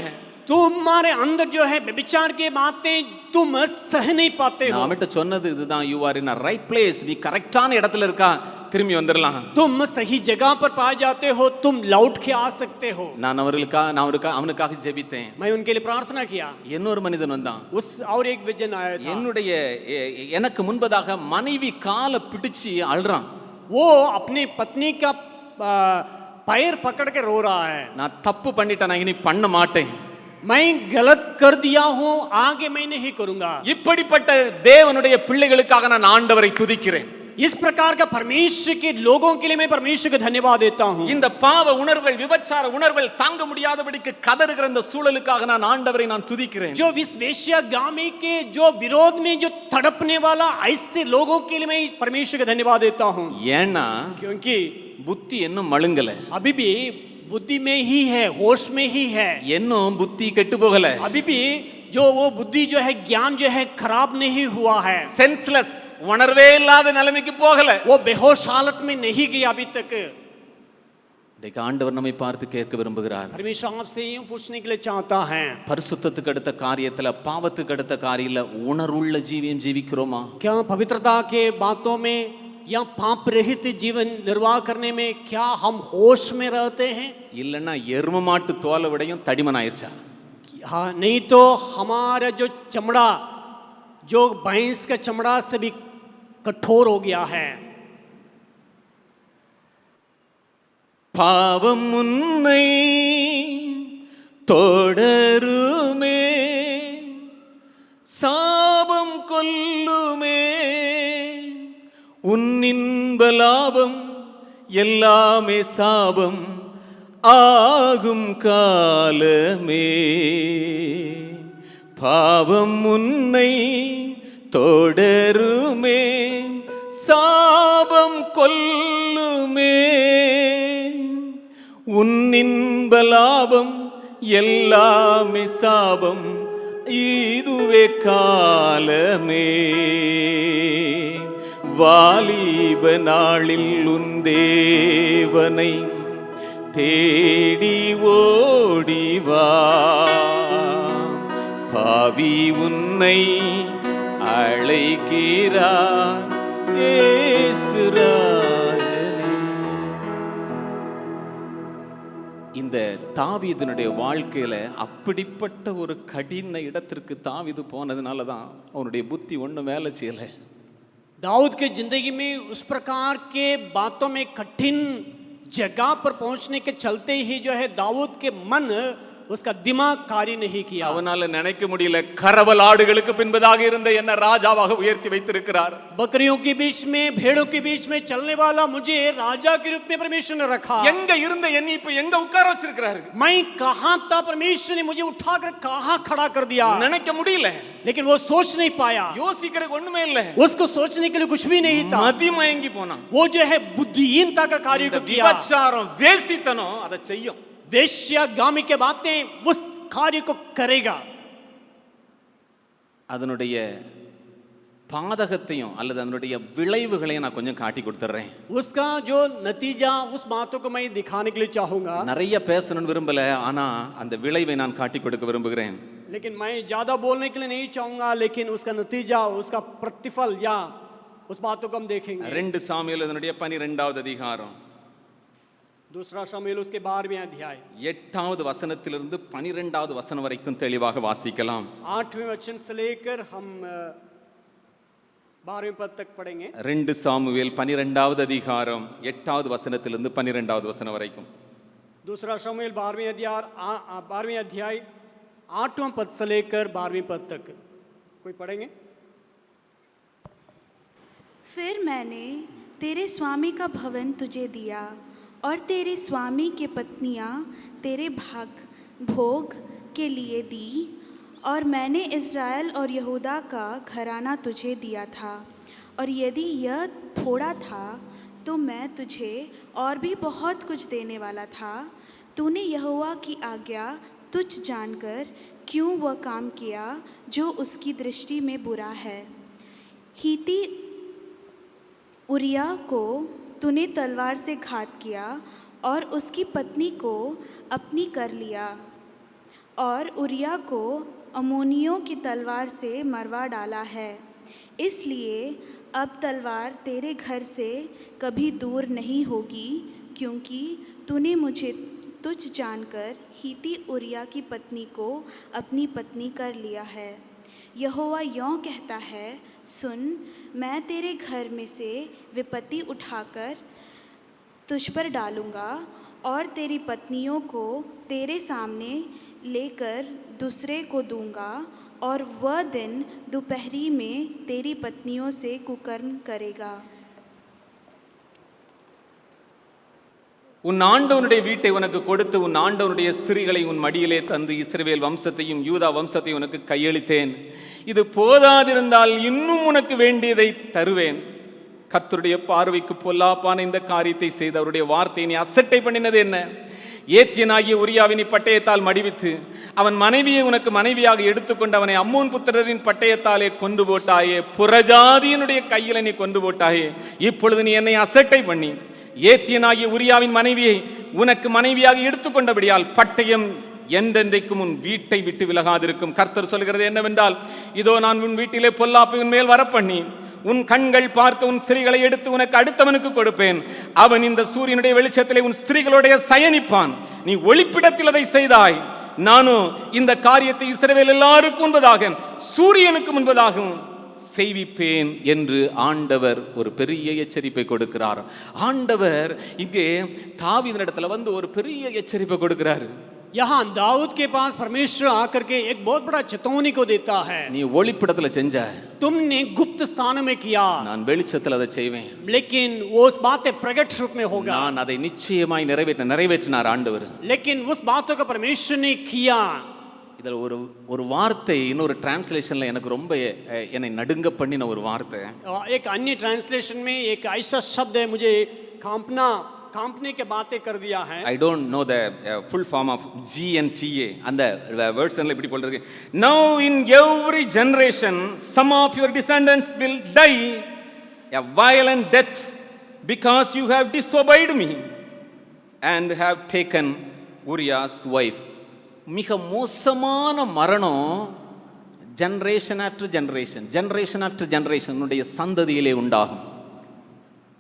तुम्हारे अंदर जो है व्यभिचार की बातें तुम सह नहीं पाते हो। நான் அவட்ட சொன்னது இதுதான், you are in a right place, நீ கரெக்டான இடத்துல இருக்கா, திரும்பி வந்துடலாம். तुम सही जगह पर पाए जाते हो, तुम लौट के आ सकते हो। நான் அவனுக்காக ஜெபித்தேன். मैं उनके लिए प्रार्थना किया। இன்னொரு மனிதன் வந்தான். उस और एक विजन आया था। எனக்கு முன்பதாக மனைவி காலை பிடிச்சு அழுறான். वो अपनी पत्नी का पैर पकड़ के रो रहा है। நான் தப்பு பண்ணிட்டேன், நான் இனி பண்ண மாட்டேன். मैं गलत कर दिया हूं, आगे मैं नहीं करूंगा। இப்படிப்பட்ட தேவனுடைய பிள்ளைகளுக்காக நான் ஆண்டவரை துதிக்கிறேன். इस प्रकार का परमेश्वर के लोगों के लिए मैं परमेश्वर को धन्यवाद देता हूं। இந்த பாவ உணர்வுகள், விபச்சார உணர்வுகள் தாங்க முடியாதபடிக்கு கதறுகிற இந்த சூழலுக்காக நான் ஆண்டவரை நான் துதிக்கிறேன். जो इस वेश्यागामी के जो विरोध में जो तड़पने वाला ऐसे लोगों के लिए मैं परमेश्वर को धन्यवाद देता हूं। ஏன்னா क्योंकि புத்தி இன்னும் மழுங்கல, अभी भी बुद्धि में ही है, होश में ही है, இன்னும் புத்தி கெட்டு போகல. अभी भी जो वो बुद्धि जो है, ज्ञान जो है खराब नहीं हुआ है, சென்ஸ்லெஸ், உணர்வே இல்லாத நிலைமைக்கு போகல. वो बेहोश हालत में नहीं गया अभी तक। இன்றைக்கு ஆண்டவர் நம்மை பார்த்து கேட்க விரும்புகிறார். परमेश्वर आपसे यूं पूछने के लिए चाहता है, பரிசுத்தத்துக்கு அடுத்த காரியத்துல பாவத்துக்கு அடுத்த காரியத்துல உணர்வுள்ள ஜீவியம் ஜீவிக்கிறோமா? क्या पवित्रता के बातों में या पाप रहित जीवन निर्वाह करने में क्या हम होश में रहते हैं? இல்லைன்னா எரும மாட்டு தோலை விடையும் தடிமன் ஆயிடுச்சா? हाँ, नहीं तो हमारा जो चमड़ा जो भैंस का चमड़ा से भी कठोर हो गया है. பாவம் உன்னை தொடருமே, சாபம் கொல்லுமே, உன் இன்ப லாபம் எல்லாமே சாபம் ஆகும் காலமே. பாவம் உன்னை தொடருமே, சாபம் கொல்லுமே, உன் இன்ப லாபம் எல்லாமே சாபம் இதுவே காலமே. வாலிப நாளில் உன் தேவனை தேடி ஓடிவா, பாவி உன்னை அழைக்கிறார் இயேசு ராஜனே. இந்த தாவீதினுடைய வாழ்க்கையில அப்படிப்பட்ட ஒரு கடின இடத்திற்கு தாவீது போனதுனால தான் அவனுடைய புத்தி ஒன்றும் வேலை செய்யலை. दाऊद के जिंदगी में उस प्रकार के बातों में कठिन जगह पर पहुंचने के चलते ही जो है दाऊद के मन उसका दिमाग कार्य नहीं किया. அவனால நினைக்க முடியல, கரவல் ஆடுகளுக்கு பின்பதாக இருந்த என்ன ராஜாவாக உயர்த்தி வைத்திருக்கிறார். बकरियों के बीच में भेड़ों के बीच में चलने वाला मुझे राजा के रूप में परमेश्वर ने रखा. எங்க இருந்த என்னை இப்ப எங்க உட்கார வச்சிருக்கிறாரு? मैं कहां था, परमेश्वर ने मुझे उठाकर कहां खड़ा कर दिया. நினைக்க முடியல, लेकिन वो सोच नहीं पाया. யோசிக்கிறதுக்கு ஒண்ணுமே இல்ல. उसको सोचने के लिए कुछ भी नहीं था. மதிமயங்கி போனான். वो जो है बुद्धिहीनता का कार्य को किया. விபச்சாரம் வேசித்தனம் அதை செய்யும். वेश्यागामी के बातें उस कार्य को करेगा. அதனுடைய பாதகத்தையும் அல்லது அதனுடைய விளைவுகளையும் நான் கொஞ்சம் காட்டி கொடுத்துறேன். उसका जो नतीजा उस बातों को मैं दिखाने के लिए चाहूंगा. நிறைய பேசணும்னு விரும்பல, ஆனா அந்த விளைவை நான் காட்டி கொடுக்க விரும்புகிறேன். लेकिन मैं ज्यादा बोलने के लिए नहीं चाहूंगा, लेकिन उसका नतीजा, उसका प्रतिफल या उस बातों को हम देखेंगे. 2 சாமுவேல் அதனுடைய 12வது அதிகாரம் दूसरा शमूएल उसके 12वें अध्याय 8வது வசனத்திலிருந்து 12வது வசனம் வரைக்கும் தெளிவாக வாசிக்கலாம். 8वें वचन से लेकर हम 12वें पद तक पढ़ेंगे. 2 சாமுவேல் 12வது அதிகாரம் 8வது வசனத்திலிருந்து 12வது வசனம் வரைக்கும். दूसरा शमूएल 12वें अध्याय 8वां पद से लेकर 12वें पद तक कोई पढ़ेंगे. फिर मैंने तेरे स्वामी का भवन तुझे दिया और तेरे स्वामी के पत्नियां तेरे भोग के लिए दी, और मैंने इज़राइल और यहूदा का घराना तुझे दिया था, और यदि यह थोड़ा था तो मैं तुझे और भी बहुत कुछ देने वाला था. तूने यहोवा की आज्ञा तुझ जानकर क्यों वह काम किया जो उसकी दृष्टि में बुरा है. हित्ती उरिया को तूने तलवार से घात किया और उसकी पत्नी को अपनी कर लिया, और उरिया को अम्मोनियों की तलवार से मरवा डाला है. इसलिए अब तलवार तेरे घर से कभी दूर नहीं होगी, क्योंकि तूने मुझे तुझ जानकर हित्ती उरिया की पत्नी को अपनी पत्नी कर लिया है. यहोवा यों कहता है, सुन, मैं तेरे घर में से विपत्ति उठाकर तुझ पर डालूंगा और तेरी पत्नियों को तेरे सामने लेकर दूसरे को दूंगा, और वह दिन दोपहरी में तेरी पत्नियों से कुकर्म करेगा. உன் ஆண்டவனுடைய வீட்டை உனக்கு கொடுத்து உன் ஆண்டவனுடைய ஸ்திரீகளை உன் மடியிலே தந்து இஸ்ரவேல் வம்சத்தையும் யூதா வம்சத்தையும் உனக்கு கையளித்தேன். இது போதாதிருந்தால் இன்னும் உனக்கு வேண்டியதை தருவேன். கர்த்தருடைய பார்வைக்கு பொல்லாப்பான இந்த காரியத்தை செய்து அவருடைய வார்த்தையை நீ அசட்டை பண்ணினது என்ன? ஏத்தியனாகிய உரியாவின் பட்டயத்தால் மடிவித்து அவன் மனைவியை உனக்கு மனைவியாக எடுத்துக்கொண்டு அவனை அம்மோன் புத்திரரின் பட்டயத்தாலே கொண்டு போட்டாயே. புறஜாதியினுடைய கையில நீ கொண்டு போட்டாயே. இப்பொழுது நீ என்னை அசட்டை பண்ணி ஏத்தியனாகிய உரியாவின் மனைவியை உனக்கு மனைவியாக எடுத்துக்கொண்டபடியால் பட்டயம் என்றென்றைக்கும் உன் வீட்டை விட்டு விலகாதிருக்கும். கர்த்தர் சொல்கிறது என்னவென்றால், இதோ நான் உன் வீட்டிலே பொல்லாப்பை உன் மேல் வரப்பண்ணி உன் கண்கள் பார்க்க உன் ஸ்திரீகளை எடுத்து உனக்கு அடுத்தவனுக்கு கொடுப்பேன். அவன் இந்த சூரியனுடைய வெளிச்சத்திலே உன் ஸ்திரீகளுடைய சயனிப்பான். நீ ஒளிப்பிடத்தில் அதை செய்தாய். நானும் இந்த காரியத்தை இஸ்ரவேல் எல்லாருக்கும் முன்பதாக சூரியனுக்கு முன்பதாகவும் செய்விப்பேன் என்று ஆண்டவர் ஒரு பெரிய எச்சரிப்பை கொடுக்கிறார். ஆண்டவர் இங்கே தாவீதினிடத்துல வந்து ஒரு பெரிய எச்சரிப்பை கொடுக்கிறார். यहाँ दाऊद के पास परमेश्वर आकर के एक बहुत बड़ा चेतावनी को देता है, நீ ஒளிப்பிடத்துல செஞ்ச, तुमने गुप्त स्थान में किया, நான் வெளிச்சத்துல அதை செய்வேன், लेकिन वो उस बात प्रकट रूप में होगा, நான் அதை நிச்சயமாய் நிறைவேற்றினார் ஆண்டவர். लेकिन उस बातों का परमेश्वर ने किया. இதில் ஒரு வார்த்தை இன்னொரு டிரான்ஸ்லேஷன்ல எனக்கு ரொம்ப என்னை நடுங்க பண்ணின ஒரு வார்த்தை. एक अन्य ट्रांसलेशन में एक ऐसा शब्द है मुझे कांपने के बातें कर दिया है. I don't know the full form of GNTA. அந்த வேர்ட்ஸ் எல்லாம் இப்படி போல்றது. Now in every generation some of your descendants will die a violent death because you have disobeyed me and have taken Uriah's wife. மிக மோசமான மரணம் generation after generation உடைய சந்ததியிலே உண்டாகும்.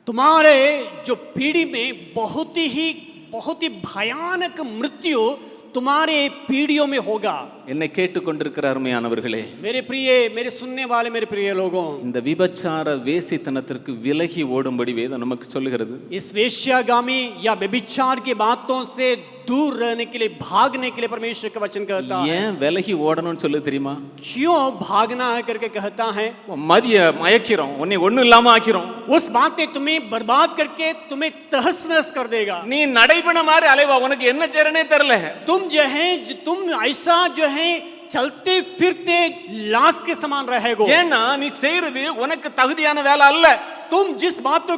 तुम्हारे जो पीढ़ी में बहुत ही भयानक मृत्यु तुम्हारे पीढ़ियों में होगा. என்னை கேட்டுக்கொண்டிருக்கிற அருமையானவர்களே, मेरे सुनने वाले मेरे प्रिय लोगों, இந்த விபச்சார வேசித்தனத்திற்கு விலகி ஓடும்படி வேதம் நமக்கு சொல்லுகிறது. इस वेश्यागामी या व्यभिचार की बातों से दूर रहने के लिए, भागने के लिए परमेश्वर का वचन कहता है. ஏன் விலகி ஓடணும்னு சொல்லு தெரியுமா? क्यों भागना है करके कहता है. மயக்கிறோம், உன்னை ஒண்ணும் இல்லாம ஆக்கிறோம். उस बातें तुम्हें बर्बाद करके तुम्हें तहस नहस कर देगा. நீ நடைபெண மாதிரி அலைவா, உனக்கு என்ன செய்றனே தெரியல. तुम ऐसा जो है चलते फिरते लाश के समान रहेगो. ஏன்னா நீ செய்யறது உனக்கு தகுதியான வேலை அல்ல. तुम जिस बात को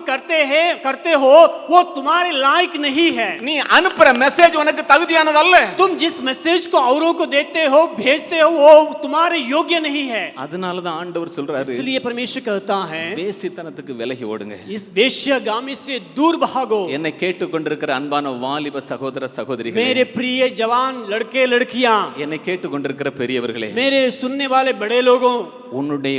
करते हो वो तुम्हारे लायक नहीं है. நீ அனுப்புற மெசேஜ் உனக்கு தகுதியானது அல்ல. तुम जिस मैसेज को औरों को देते हो, भेजते हो, वो तुम्हारे योग्य नहीं है. அதனால தான் ஆண்டவர் சொல்றாரு, इसलिए परमेश्वर कहता है வேசித்தனத்துக்கு விலகி ஓடுங்க. इस वेश्यागामी से दूर भागो. என்னை கேட்டுக்கொண்டிருக்கிற அன்பான வாலிப சகோதர சகோதரிகளே, मेरे प्रिय जवान लड़के लड़कियां, என்னை கேட்டுக்கொண்டிருக்கிற பெரியவர்களே, मेरे सुनने वाले बड़े लोगों,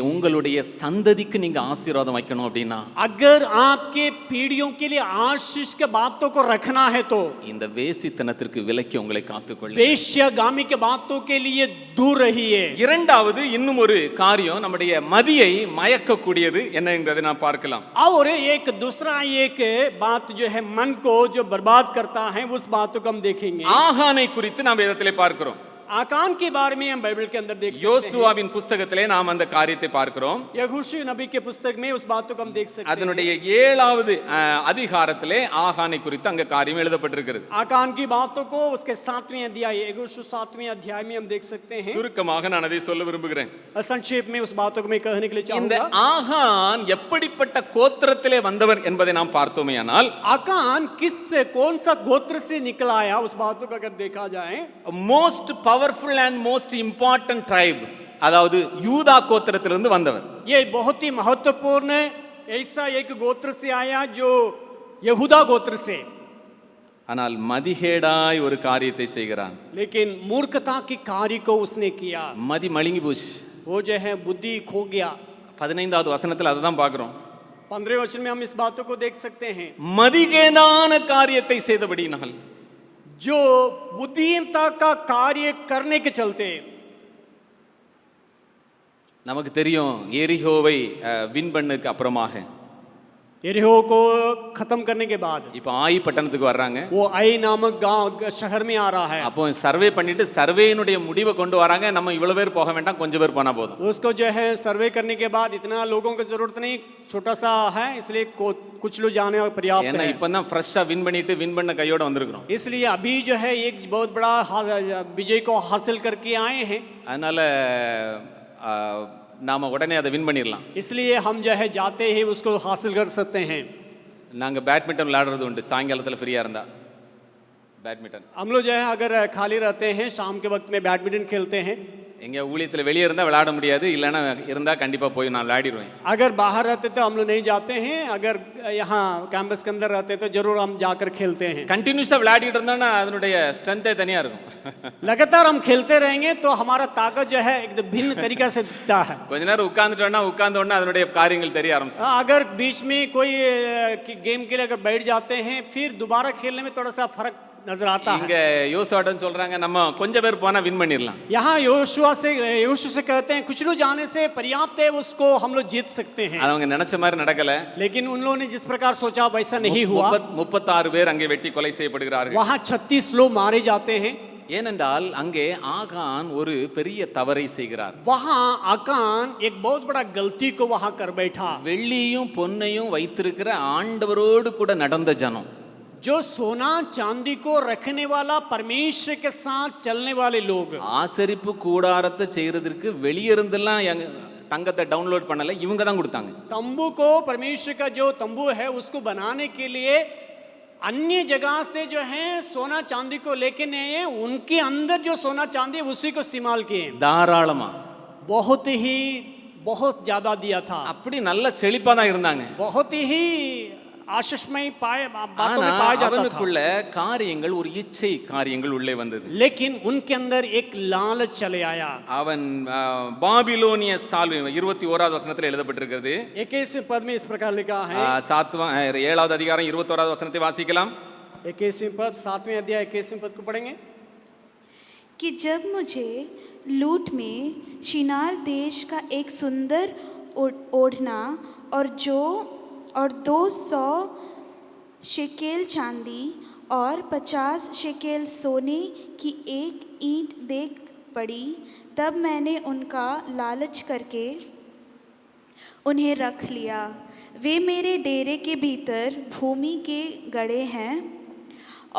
உங்களுடைய சந்ததிக்கு நீங்க ஆசீர்வாதம் வைக்கணும் அப்படின்னா, अगर आपके पीढ़ियों के लिए आशीष के बातों को रखना है तो இந்த வேசித்தனத்திற்கு விலக்கி உங்களை காத்துக்கொள்ளுங்க. वेश्यागामी के बातों के लिए दूर रहिए. இரண்டாவது இன்னும் ஒரு காரியம் நம்முடைய மதியை மயக்கக்கூடியது என்ன என்பதை நாம் பார்க்கலாம். और एक दूसरा एक बात जो है मन को जो बर्बाद करता है, उस बातों को हम देखेंगे. ஆகானை குறித்து நாம் வேதத்திலே பார்க்கிறோம். आकान के बारे में हम बाइबल के अंदर देख सकते हैं. யோசுவாவின் புத்தகத்திலே நாம் அந்த காரியத்தை பார்க்கிறோம். यहोशू नबी के पुस्तक में उस बातों को हम देख सकते हैं. அதனுடைய 7வது அதிகாரத்திலே ஆகானை குறித்து அங்க காரியம் எழுதப்பட்டிருக்கிறது. आकान की बातों को उसके 7वें अध्याय, यहोशू 7वें अध्याय में हम देख सकते हैं. சுருக்கமாக நான் அதை சொல்ல விரும்புகிறேன். संक्षेप में उस बातों को मैं कहने के लिए இந்த चाहूंगा. ஆகான் எப்படிப்பட்ட கோத்திரத்திலே வந்தவர் என்பதை நாம் பார்த்தோமேயானால், आकान कौन सा गोत्र से निकल आया, उस बातों को अगर देखा जाए, most powerful and most important tribe, அதாவது யூதா கோத்திரத்திலிருந்து வந்தவர். ये बहुत ही महत्वपूर्ण ऐसा एक गोत्र से आया जो यहूदा गोत्र से. ஆனால் மதிகேடாய் ஒரு காரியத்தை செய்கிறான். लेकिन मूर्खता के कार्य को उसने किया. மதி மழுங்கி போச்சு. वो जो है बुद्धि खो गया. 15வது வசனத்தில் அதை தான் பார்க்கிறோம். 15वें वचन में हम इस बातों को देख सकते हैं. மதிகேடான காரியத்தை செய்தபடியினால், जो बुद्धिहीनता का कार्य करने के चलते, நமக்கு தெரியும் எரிகோவை வின் பண்ணதுக்கு அப்புறமாக यरीहो को खत्म करने के बाद இப்போ ஆயி பட்டணத்துக்கு வர்றாங்க. वो आई नामक गांव शहर में आ रहा है. அப்போ சர்வே பண்ணிட்டு சர்வேயினுடைய முடிவை கொண்டு வராங்க. நம்ம இவ்வளவு பேர் போக வேண்டாம், கொஞ்சம் பேர் போனா போதும். उसको जो है सर्वे करने के बाद इतना लोगों की जरूरत नहीं, छोटा सा है, इसलिए कुछ लोग जाने पर्याप्त ஏன்னா है. இப்பதான் ஃப்ரெஷ்ஷா வின் பண்ணிட்டு வின் பண்ண கையோட வந்திருக்கிறோம். इसलिए अभी जो है एक बहुत बड़ा विजय को हासिल करके आए हैं. அதனால நாம உடனே அதை வின் பண்ணிடலாம். इसलिए हम जो है जाते ही उसको हासिल कर सकते हैं. நாங்க பேட்மிண்டன் விளையாடுறது உண்டு, சாயங்காலத்தில் ஃப்ரீயா இருந்தா பேட்மிண்டன். हम लोग जो है अगर खाली रहते हैं शाम के वक्त में बैडमिंटन खेलते हैं. எங்க ஊழியத்துல வெளியே இருந்தா விளையாட முடியாது, இல்லைன்னா இருந்தா கண்டிப்பா போய் நான் விளையாடிடுவேன். अगर बाहर रहते तो हम लोग नहीं जाते हैं, अगर यहाँ कैंपस के अंदर रहते तो जरूर हम जाकर खेलते हैं। கண்டினியூஸா விளையாடிட்டு இருந்தோம்னா அதனுடைய ஸ்ட்ரென்த்தே தனியா இருக்கும். लगातार हम खेलते रहेंगे तो हमारा ताकत जो है एकदम भिन्न तरीका से दिखता है। கொஞ்ச நேரம் உட்கார்ந்துட்டோம்னா உட்கார்ந்த உடனே அதனுடைய காரியங்கள் தெரிய ஆரம்பிச்சு. अगर बीच में कोई गेम के लिए अगर बैठ जाते हैं फिर दोबारा खेलने में थोड़ा सा फर्क नजर आता है। இங்க யோசுவாட்டம் சொல்றாங்க நம்ம கொஞ்ச பேர் போனா வின் பண்ணிடலாம். यहाँ यहोशू से कहते हैं कुछ लोग जाने से पर्याप्त है, उसको हम लोग जीत सकते हैं। அவங்க நினைச்ச மாதிரி நடக்கல. लेकिन उन लोगों ने जिस प्रकार सोचा वैसा नहीं हुआ। 36 பேர் அங்கே வெட்டி கொலை செய்யப்படுகிறார்கள். वहाँ 36 लोग मारे जाते हैं। ஏனென்றால் அங்கே ஆகான் ஒரு பெரிய தவறை செய்கிறார். वहाँ आकान एक बहुत बड़ा गलती को वहाँ कर बैठा। வெள்ளியும் பொன்னையும் வைத்திருக்கிற ஆண்டவரோடு கூட நடந்த ஜனம், जो सोना चांदी को रखने वाला परमेश्वर के साथ चलने वाले लोग, ஆசரிப்பு கூடாரத்தை செய்யறதுக்கு வெளியிருந்தெல்லாம் தங்கத்தை டவுன்லோட் பண்ணல, இவங்க தான் கொடுத்தாங்க. तंबू को परमेश्वर का जो तंबू है उसको बनाने के लिए अन्य जगह से जो है सोना चांदी को लेके नहीं है, उनके अंदर जो सोना चांदी उसी को इस्तेमाल किए தாராளமா, बहुत ज्यादा दिया था। அப்படி நல்ல செழிப்பா தான் இருந்தாங்க. बहुत ही आशीषमय बातों में पाया जाता था। அவனுக்குள்ள காரியங்கள் ஒரு இச்சை காரியங்கள் உள்ளே வந்தது. लेकिन उनके अंदर एक लालच चले आया। அவன் பாபிலோனிய சால்வை 21வது வசனத்தில் எழுதப்பட்டிருக்கிறது. 21वें पद में इस प्रकार लिखा है। 7வது அதிகாரம் 21வது வசனத்தை வாசிக்கலாம். 21वें पद 7वें अध्याय 21वें पद को पढ़ेंगे कि जब मुझे लूट में शिनार देश का एक सुंदर ओढ़ना और 200 शेकेल चांदी और 50 शेकेल सोने की एक ईंट देख पड़ी, तब मैंने उनका लालच करके उन्हें रख लिया। वे मेरे डेरे के भीतर भूमि के गड़े हैं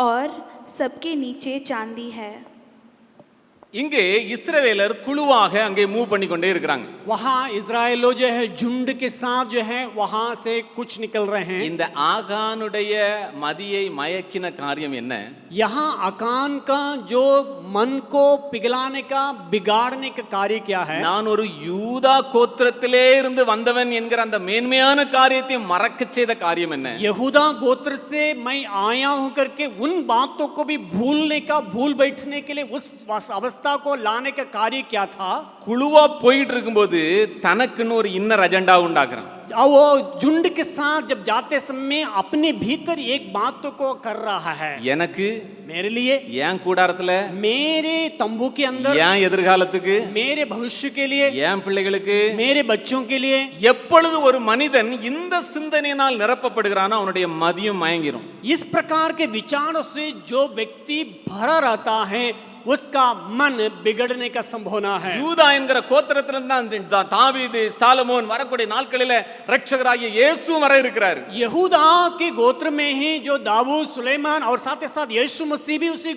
और सबके नीचे चांदी है। இங்கே இஸ்ரவேலர் குழுவாக அங்கே மூவ் பண்ணி கொண்டே இருக்கிறாங்க. वहाँ इजराइल लोग जो है झुंड के साथ जो है वहाँ से कुछ निकल रहे हैं। இந்த ஆகானுடைய மதியை மயக்கின காரியம் என்ன? यहाँ आकान का जो मन को पिघलाने का बिगाड़ने का कार्य क्या है? நான் ஒரு யூதா கோத்திரத்திலே இருந்து வந்தவன் என்கிற அந்த மேன்மையான காரியத்தை மறக்க செய்த காரியம் என்ன? यहूदा गोत्र से मैं आया हूं करके उन बातों को भी भूलने का, भूल बैठने के लिए उस अवस्था को लाने का कार्य क्या था? குழுவா போயிட்டு இருக்கும்போது தனக்குன்னு ஒரு இன்னர் அஜெண்டா உண்டாக்குறான். वो झुंड के साथ जब जाते समय अपने भीतर एक बात को कर रहा है। எனக்கு, मेरे लिए, என் கூடாரத்துல, मेरे तंबू के अंदर, என் எதிர்காலத்துக்கு, मेरे भविष्य के लिए, என் பிள்ளைகளுக்கு, मेरे बच्चों के लिए। எப்பொழுது ஒரு மனிதன் இந்த சிந்தனையினால் நிரப்பப்படுகிறானோ அவனுடைய மதியம் மயங்கிரும். इस प्रकार के विचारों से जो व्यक्ति भरा रहता है उसका मन बिगड़ने का संभावना है। யூதா என்கிற கோத்திரத்திலிருந்து தான் தாவீது, சாலமோன் வரக்கூடிய நாட்களில ரட்சகராகிய இயேசு வர இருக்கிறார். यहूदा के गोत्र में ही जो दाऊद, सुलेमान और साथ ही साथ यीशु मसीह भी उसी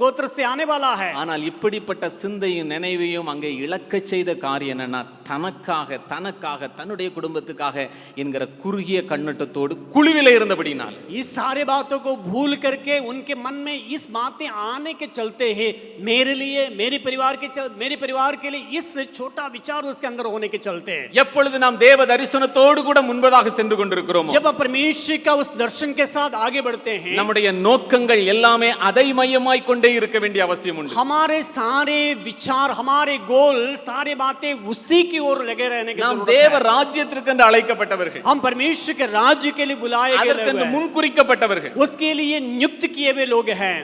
गोत्र से आने वाला है। ஆனால் இப்படிப்பட்ட சிந்தையும் நினைவையும் அங்கே இழக்க செய்த காரியம் என்னன்னா, தனக்காக தன்னுடைய குடும்பத்துக்காக என்கிற குறுகிய கண்ணோட்டத்தோடு குழுவில இருந்தபடினால் इस सारे बातों को भूल करके उनके मन में इस बातें आने के चलते ही मेरे लिए, मेरे परिवार के लिए इस छोटा विचार उसके अंदर होने के चलते हैं। எப்பொழுது நாம் தேவ தரிசனத்தோடு கூட முன்பதாக சென்று கொண்டிருக்கிறோம், जब परमेश्वर का उस दर्शन के साथ आगे बढ़ते हैं, நம்முடைய நோக்கங்கள் எல்லாமே அதை மையமாய் கொண்டே இருக்க வேண்டிய அவசியம் உண்டு. हमारे सारे विचार, हमारे गोल, सारे बातें उसी की ओर लगे रहने की நாம் जरूरत தேவ है। ராஜ்யத்திற்கு அழைக்கப்பட்டவர்கள், हम परमेश्वर के राज्य के लिए बुलाए गए அதற்கு முன்குறிக்கப்பட்டவர்கள், उसके लिए नियुक्त किए हुए लोग हैं।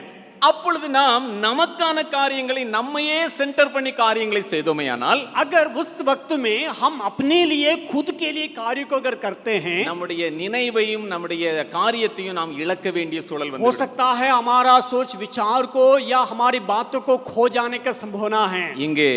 அப்பொழுது நாம் நமக்கான காரியங்களை நம்மையே சென்டர் பண்ணி காரியங்களை செய்தோமேயானால், अगर उस वक्त में हम अपने लिए, खुद के लिए कार्य को अगर करते हैं, நம்முடைய நினைவையும் நம்முடைய காரியத்தையும் நாம் இழக்க வேண்டிய சூழல் हो வந்து सकता है हमारा सोच विचार को या हमारी बातों को खो जाने का संभावना है। இங்கே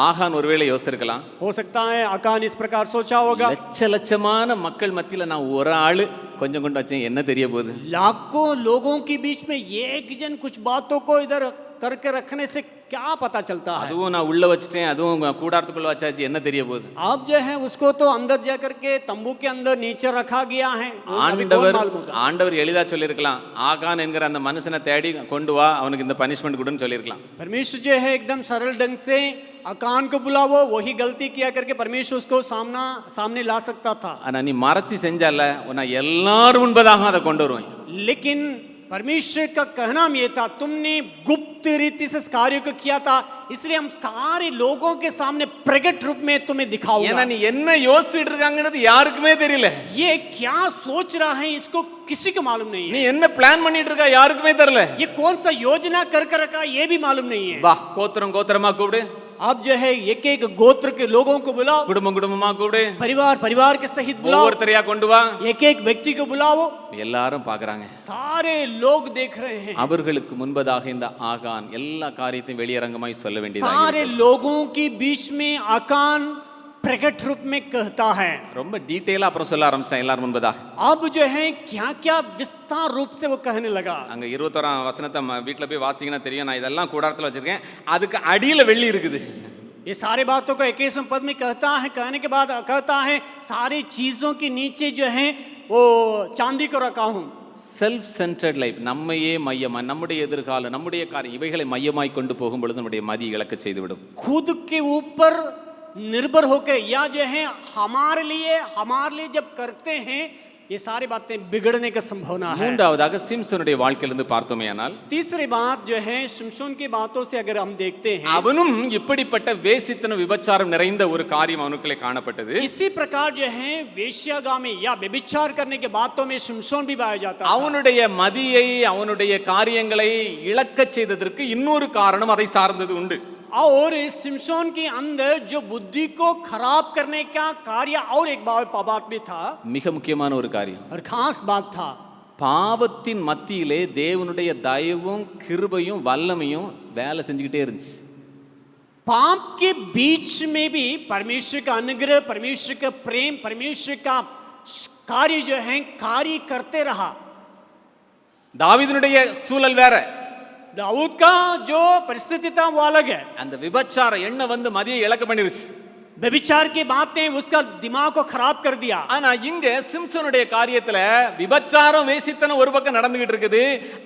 ஆகான் ஒருவேளை யோசித்திருக்கலாம், हो सकता है आकान इस प्रकार सोचा होगा, லட்சமான மக்கள் மத்தியில நான் ஒரு ஆளு கொஞ்சம் கொண்டு வச்சேன், என்ன தெரிய போகுது? लाखों लोगों के बीच में एक जन कुछ बातों को इधर करके रखने से क्या पता चलता है। அதுவும் நான் உள்ள வச்சிட்டேன், அதுவும் கூடாரத்துக்குள்ள வச்சாச்சு, என்ன தெரிய போகுது? अब जो है उसको तो अंदर जा करके तंबू के अंदर नीचे रखा गया है, वो अभी कौन ஆண்டவர் मालूम होगा। ஆண்டவர் எளிதா சொல்லியிருக்கலாம், ஆகான் என்கிற அந்த மனுஷனை தேடி கொண்டு வா, அவனுக்கு இந்த பனிஷ்மெண்ட் கொடுன்னு சொல்லியிருக்கலாம். परमेश्वर जो है एकदम सरल ढंग से अकान को बुलावो, वही गलती किया करके परमेश्वर उसको सामने ला सकता था। ஆனா நீ மறைச்சு செஞ்சால, நான் எல்லாரும் முன்பதாக அதை கொண்டு வருவேன். लेकिन परमेश्वर का कहना ये था, तुमने गुप्त रीति से इस कार्य को किया था, इसलिए हम सारे लोगों के सामने प्रकट रूप में तुम्हें दिखाऊंगा। ஏன்னா நீ என்ன யோசிச்சுட்டு இருக்காங்கன்றது யாருக்குமே தெரியல. ये क्या सोच रहा है इसको किसी को मालूम नहीं நீ है। என்ன பிளான் பண்ணிட்டு இருக்கா யாருக்குமே தெரியல. ये कौन सा योजना कर रखा ये भी मालूम नहीं है। வா, கோத்திரம் கோத்திரமா கூப்பிடு, आप जो है एक एक गोत्र के लोगों को बुलाओ, குடும்பம் குடும்பமா கூப்பிடு, परिवार परिवार के सहित बुलाओ, ஒவ்வொருத்தரையா கொண்டு வா. एक एक व्यक्ति को बुलाओ। எல்லாரும் பாக்குறாங்க. सारे लोग देख रहे हैं। அவர்களுக்கு முன்பதாக இந்த ஆகான் எல்லா காரியத்தையும் வெளியரங்கமாய் சொல்ல வேண்டியதாக सारे लोगों के बीच में आकान प्रकट रूप में कहता है। ரொம்ப டீடைலா அப்புறம் சொல்ல ஆரம்பிச்சான் எல்லாரும் முன்பதாக. अब जो है क्या क्या विस्तार रूप से वो कहने लगा। அங்க 21ஆம் வசனத்தை வீட்ல போய் வாசிங்கன்னா தெரியும். நான் இதெல்லாம் கூடாரத்துல வச்சிருக்கேன், அதுக்கு அடியில வெள்ளி இருக்குது. ये सारे बातों को 21वें पद में कहता है, कहने के बाद कहता है सारी चीजों के नीचे जो है वो चांदी को रखा हूं। செல்ஃப் சென்டர்ட் லைஃப், நம்மையே மையமா, நம்முடைய எதிர்காலம், நம்முடைய காரியம் இவைகளை மையமாய் கொண்டு போகும் பொழுது நம்முடைய மதி இலக்க செய்துவிடும். खुद के ऊपर निर्भर होकर या जो है हमारे लिए जब करते हैं ये सारी बातें बिगड़ने का संभावना है। மூன்றாவதாக சிம்சனுடைய வாழ்க்கையிலிருந்து பார்த்தோமேயானால், तीसरी बात जो है शिमशोन की बातों से अगर हम देखते हैं, அவனும் இப்படிப்பட்ட வேசித்தனம் விபச்சாரம் நிறைந்த ஒரு காரியம் அவனுக்குள்ளே காணப்பட்டது. इसी प्रकार जो है वेश्यागामी या व्यभिचार करने के बातों में शिमशोन भी पाया जाता है। அவனுடைய மதியை, அவனுடைய காரியங்களை இழக்கச் செய்ததற்கு இன்னொரு காரணம் அதை சார்ந்தது உண்டு. और इस शिमशोन के अंदर जो बुद्धि को खराब करने का कार्य और एक बात भी था, மிக முக்கியமான ஒரு காரியம். और खास बात था, பாவத்தின் மத்தியிலே தேவனுடைய தயவும் கிருபையும் வல்லமையும் வேலை செஞ்சுக்கிட்டே இருந்துச்சு. पाप के बीच में भी परमेश्वर का अनुग्रह, परमेश्वर का प्रेम, परमेश्वर का कार्य जो है कार्य करते रहा। தாவீதுனுடைய சூழல் வேற, दाऊद का जो परिस्थिति था वो अलग है। அந்த விபச்சார எண்ணம் வந்து மதியை இழக்க பண்ணிருச்சு. व्यभिचार की बातें उसका दिमाग को खराब कर दिया। ஆனா இங்க சிம்சனுடைய காரியத்துல விபச்சாரம் வேசித்தனம் ஒரு பக்கம் நடந்துகிட்டு இருக்குது,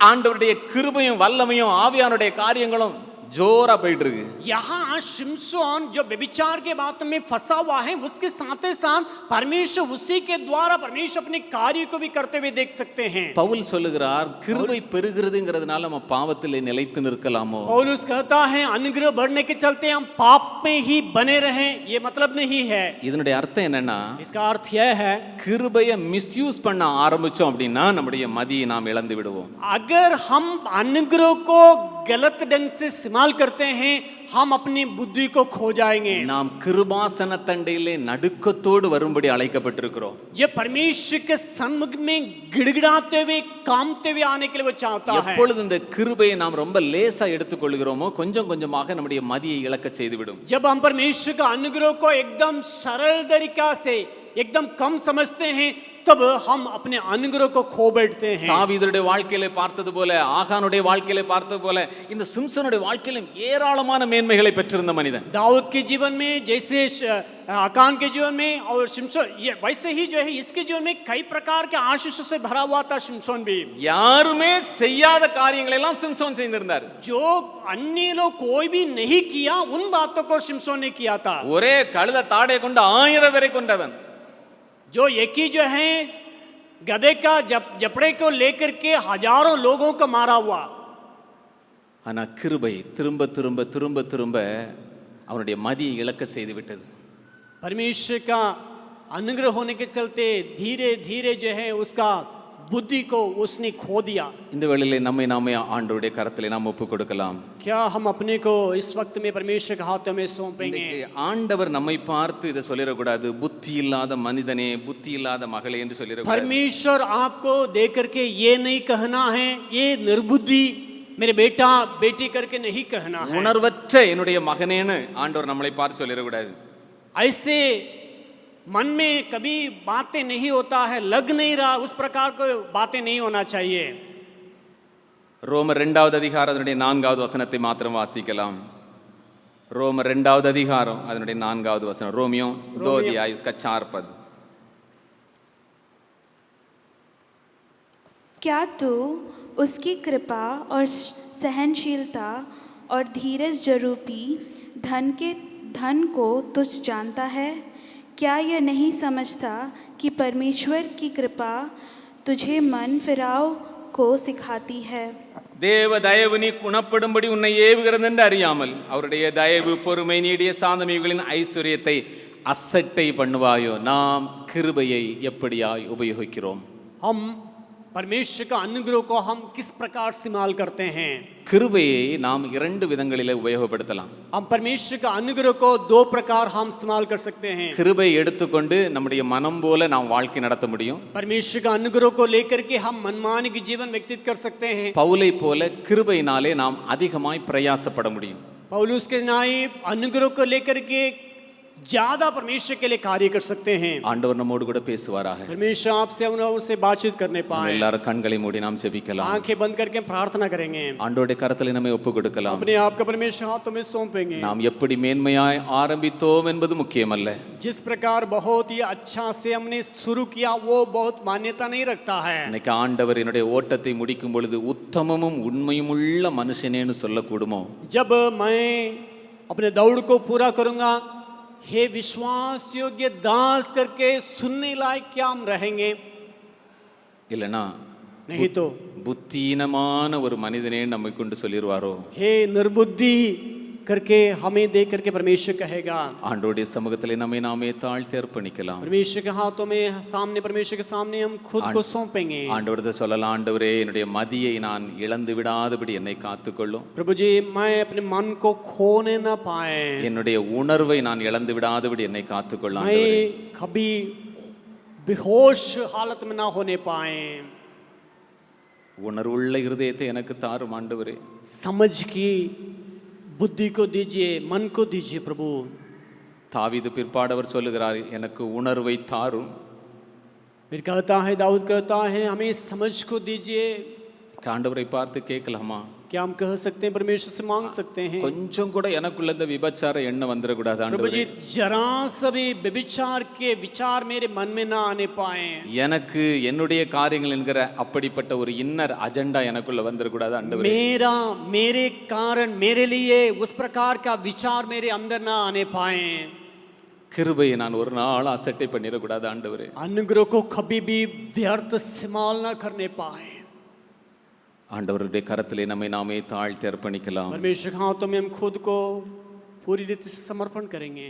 ஆண்டவருடைய கிருபையும் வல்லமையும் ஆவியானுடைய காரியங்களும் जोरा போயிட்டு இருக்கு. यहाँ शिमशोन जो व्यभिचार के बातों में फंसा हुआ है, उसके साथ ही साथ परमेश्वर उसी के द्वारा परमेश्वर अपने कार्य को भी करते हुए देख सकते हैं। பவுல் சொல்லுகிறார், கிருபை பெருகிறதுங்கிறதுனால நம்ம பாவத்திலே நிலைத்து நிற்கலாமோ? पौलुस कहता है अनुग्रह बढ़ने के चलते हम पाप में ही बने रहें, ये मतलब नहीं है। இதனுடைய அர்த்தம் என்னன்னா, इसका अर्थ यह है கிருபையை மிஸ்யூஸ் பண்ண ஆரம்பிச்சோம் அப்படின்னா நம்முடைய மதியை நாம் இழந்து விடுவோம். अगर हम अनुग्रह को गलत ढंग से इस्तेमाल करते हैं, हम अपनी बुद्धि को खो जाएंगे। நாம் கிருபாசன தண்டையிலே நடுக்கத்தோடு வரும்படி அழைக்கப்பட்டிருக்கிறோம். ये परमेश्वर के सन्मुख में गिड़गिड़ाते हुए कांपते हुए आने के लिए वो चाहता है। எப்பொழுது இந்த கிருபையை நாம் ரொம்ப லேசா எடுத்துக்கொள்கிறோமோ கொஞ்சம் கொஞ்சமாக நம்முடைய மதியை இழக்க செய்துவிடும். जब हम परमेश्वर का अनुग्रह को एकदम सरल तरीका से एकदम कम समझते हैं, तब हम अपने अनुग्रह को खो बैठते हैं। தாவீதுடைய வாழ்க்கையிலே பார்த்தது போல, ஆகானுடைய வாழ்க்கையிலே பார்த்தது போல, இந்த சிம்சனுடைய வாழ்க்கையிலும் ஏராளமான மேன்மைகளை பெற்றிருந்த மனிதன். दाऊद के जीवन में जैसे आकान के जीवन में और शिमशोन, ये वैसे ही जो है इसके जीवन में कई प्रकार के आशीषों से भरा हुआ था शिमशोन भी। யாருமே செய்யாத காரியங்களை எல்லாம் சிம்சோன் செய்திருந்தார். जो अन्य लोग कोई भी नहीं किया, उन बातों को शिमशोन ने किया था। ஒரே கழுத தாடை கொண்டு 1000 பேரை கொண்டவன், जो एक ही जो है गधे का जपड़े को लेकर के हजारों लोगों को मारा हुआ। ஆனா கிருபை திரும்ப திரும்ப திரும்ப திரும்ப அவனுடைய மதியை இழக்க செய்து விட்டது. परमेश्वर का अनुग्रह होने के चलते धीरे धीरे जो है उसका बुद्धि को उसने खो दिया। இந்த வேளையிலே நம்மை நாமே ஆண்டவருடைய கரத்திலே நாம் ஒப்பு கொடுக்கலாம். क्या हम अपने को इस वक्त में परमेश्वर के हाथों में सौंपेंगे? ஆண்டவர் நம்மை பார்த்து இதை சொல்லிடக்கூடாது, புத்தி இல்லாத மனிதனே, புத்தி இல்லாத மகளே என்று சொல்லிடக்கூடாது. परमेश्वर आपको देख करके ये नहीं कहना है, ये निर्बुद्धि मेरे बेटा बेटी करके नहीं कहना है। உணர்வற்ற என்னுடைய மகனேன்னு ஆண்டவர் நம்மளை பார்த்து சொல்லிடக்கூடாது. ऐसे मन में कभी बातें नहीं होता है, लग नहीं रहा, उस प्रकार को बातें नहीं होना चाहिए। ரோமர் 2வது அதிகாரம் அதனுடைய 4வது வசனத்தை மாத்திரம் வாசிக்கலாம். ரோமர் 2வது அதிகாரம் அதனுடைய 4வது वचन. रोमियो 2 अध्याय उसका 4 पद. क्या तू उसकी कृपा और सहनशीलता और धीरज जरूपी धन को तुच्छ जानता है? क्या यह नहीं समझता कि परमेश्वर की कृपा तुझे मन फिराव को सिखाती है? தேவ தயவு நீ குணப்படும்படி உன்னை ஏவுகிறது என்று அறியாமல் அவருடைய தயவு பொறுமை நீடிய சாந்தம் இவைகளின் ஐஸ்வர்யத்தை அசட்டை பண்ணுவாயோ. நாம் கிருபையை எப்படியாய் உபயோகிக்கிறோம்? हम परमेश्वर का अनुग्रह को हम किस प्रकार इस्तेमाल करते हैं? கிருபையை நாம் 2 விதங்களிலே உபயோகப்படுத்தலாம். हम परमेश्वर का अनुग्रह को 2 प्रकार हम इस्तेमाल कर सकते हैं. கிருபை எடுத்துக்கொண்டு நம்முடைய மனம் போல நாம் வாழ்க்கை நடத்த முடியும். परमेश्वर का अनुग्रह को लेकर के हम मनमानी की जीवन व्यतीत कर सकते हैं. பவுலை போல கிருபையினாலே நாம் அதிகமாய் பிரயாசப்பட முடியும். पौलुस के नाई अनुग्रह को लेकर के ज्यादा परमेश्वर के लिए कार्य कर सकते हैं. ஆண்டவர் நம்மோடு கூட பேசுவாராக. परमेश्वर आपसे उनसे बातचीत करने पाए. எல்லாரும் கண்களை மூடி நாம் ஜெபிக்கலாம். आंखें बंद करके प्रार्थना करेंगे. ஆண்டவருடைய கரத்தில் நம்மை ஒப்பு கொடுக்கலாம். अपने आप को परमेश्वर हाथों में सौंपेंगे. நாம் எப்படி மேன்மையாய் ஆரம்பித்தோம் என்பது முக்கியமல்ல. जिस प्रकार बहुत ही अच्छा से हमने शुरू किया वो बहुत मान्यता नहीं रखता है. இன்னைக்கு ஆண்டவர் என்னுடைய ஓட்டத்தை முடிக்கும் பொழுது உத்தமமும் உண்மையுமுள்ள மனுஷனேன்னு சொல்லக்கூடுமோ? जब मैं अपने दौड़ को पूरा करूंगा, हे विश्वास योग्य दास करके सुनने लायक क्या हम रहेंगे? இல்லனா नहीं तो புத்தீனமான ஒரு மனிதனே நம்மை கொண்டு சொல்லிடுவாரோ? हे निर्बुद्धि करके हमें देख करके परमेश्वर कहेगा. ஆண்டவருடைய சமூகத்திலே நம்மை நாமே தாழ்த்தி அர்ப்பணிக்கலாம். परमेश्वर के हाथों में सामने परमेश्वर के सामने हम खुद को सौंपेंगे. ஆண்டவரே சொல்லலாம், ஆண்டவரே என்னுடைய மதியை நான் இழந்து விடாதபடி என்னை காத்துக்கொள்ளும். प्रभु जी मैं अपने मन को खोने ना पाए, என்னுடைய உணர்வை நான் இழந்து விடாதபடி என்னை காத்துக்கொள்ளும். मैं कभी बेहोश हालत में ना होने पाए. உணர்வுள்ள இருதயத்தை எனக்கு தாரும் ஆண்டவரே. समझ की बुद्धि को दीजिए, मन को दीजिए प्रभु. தாவீது பிற்பாடவர் சொல்லுகிறார், எனக்கு உணர்வை தாரும். फिर कहता है, दाऊद कहता है हमें समझ को दीजिए. ஆண்டவரை பார்த்து கேட்கலாமா? क्या हम कह सकते हैं, परमेश्वर से मांग सकते हैं? கொஞ்சம் கூட எனக்குள்ள இந்த விபச்சார எண்ணம் வந்துடக்கூடாது प्रभु जी ஆண்டவரே. जरा सभी व्यभिचार के विचार मेरे मन में ना आने पाए. எனக்கு என்னுடைய காரியங்கள் என்கிற அப்படிப்பட்ட ஒரு இன்னர் அஜெண்டா எனக்குள்ள வந்துடக்கூடாது ஆண்டவரே. मेरा मेरे कारण मेरे लिए उस प्रकार का विचार मेरे अंदर ना आने पाए. கிருபையை நான் ஒரு நாள் அசட்டை பண்ணிடக்கூடாது ஆண்டவரே. अनुग्रह को कभी भी व्यर्थ इस्तेमाल ना करने पाए. ஆண்டவருடைய கரத்திலே நம்மை நாமே தாழ்த்தி அர்ப்பணிக்கலாம். परमेश्वर के हाथों में हम खुद को पूरी रीति से समर्पण करेंगे.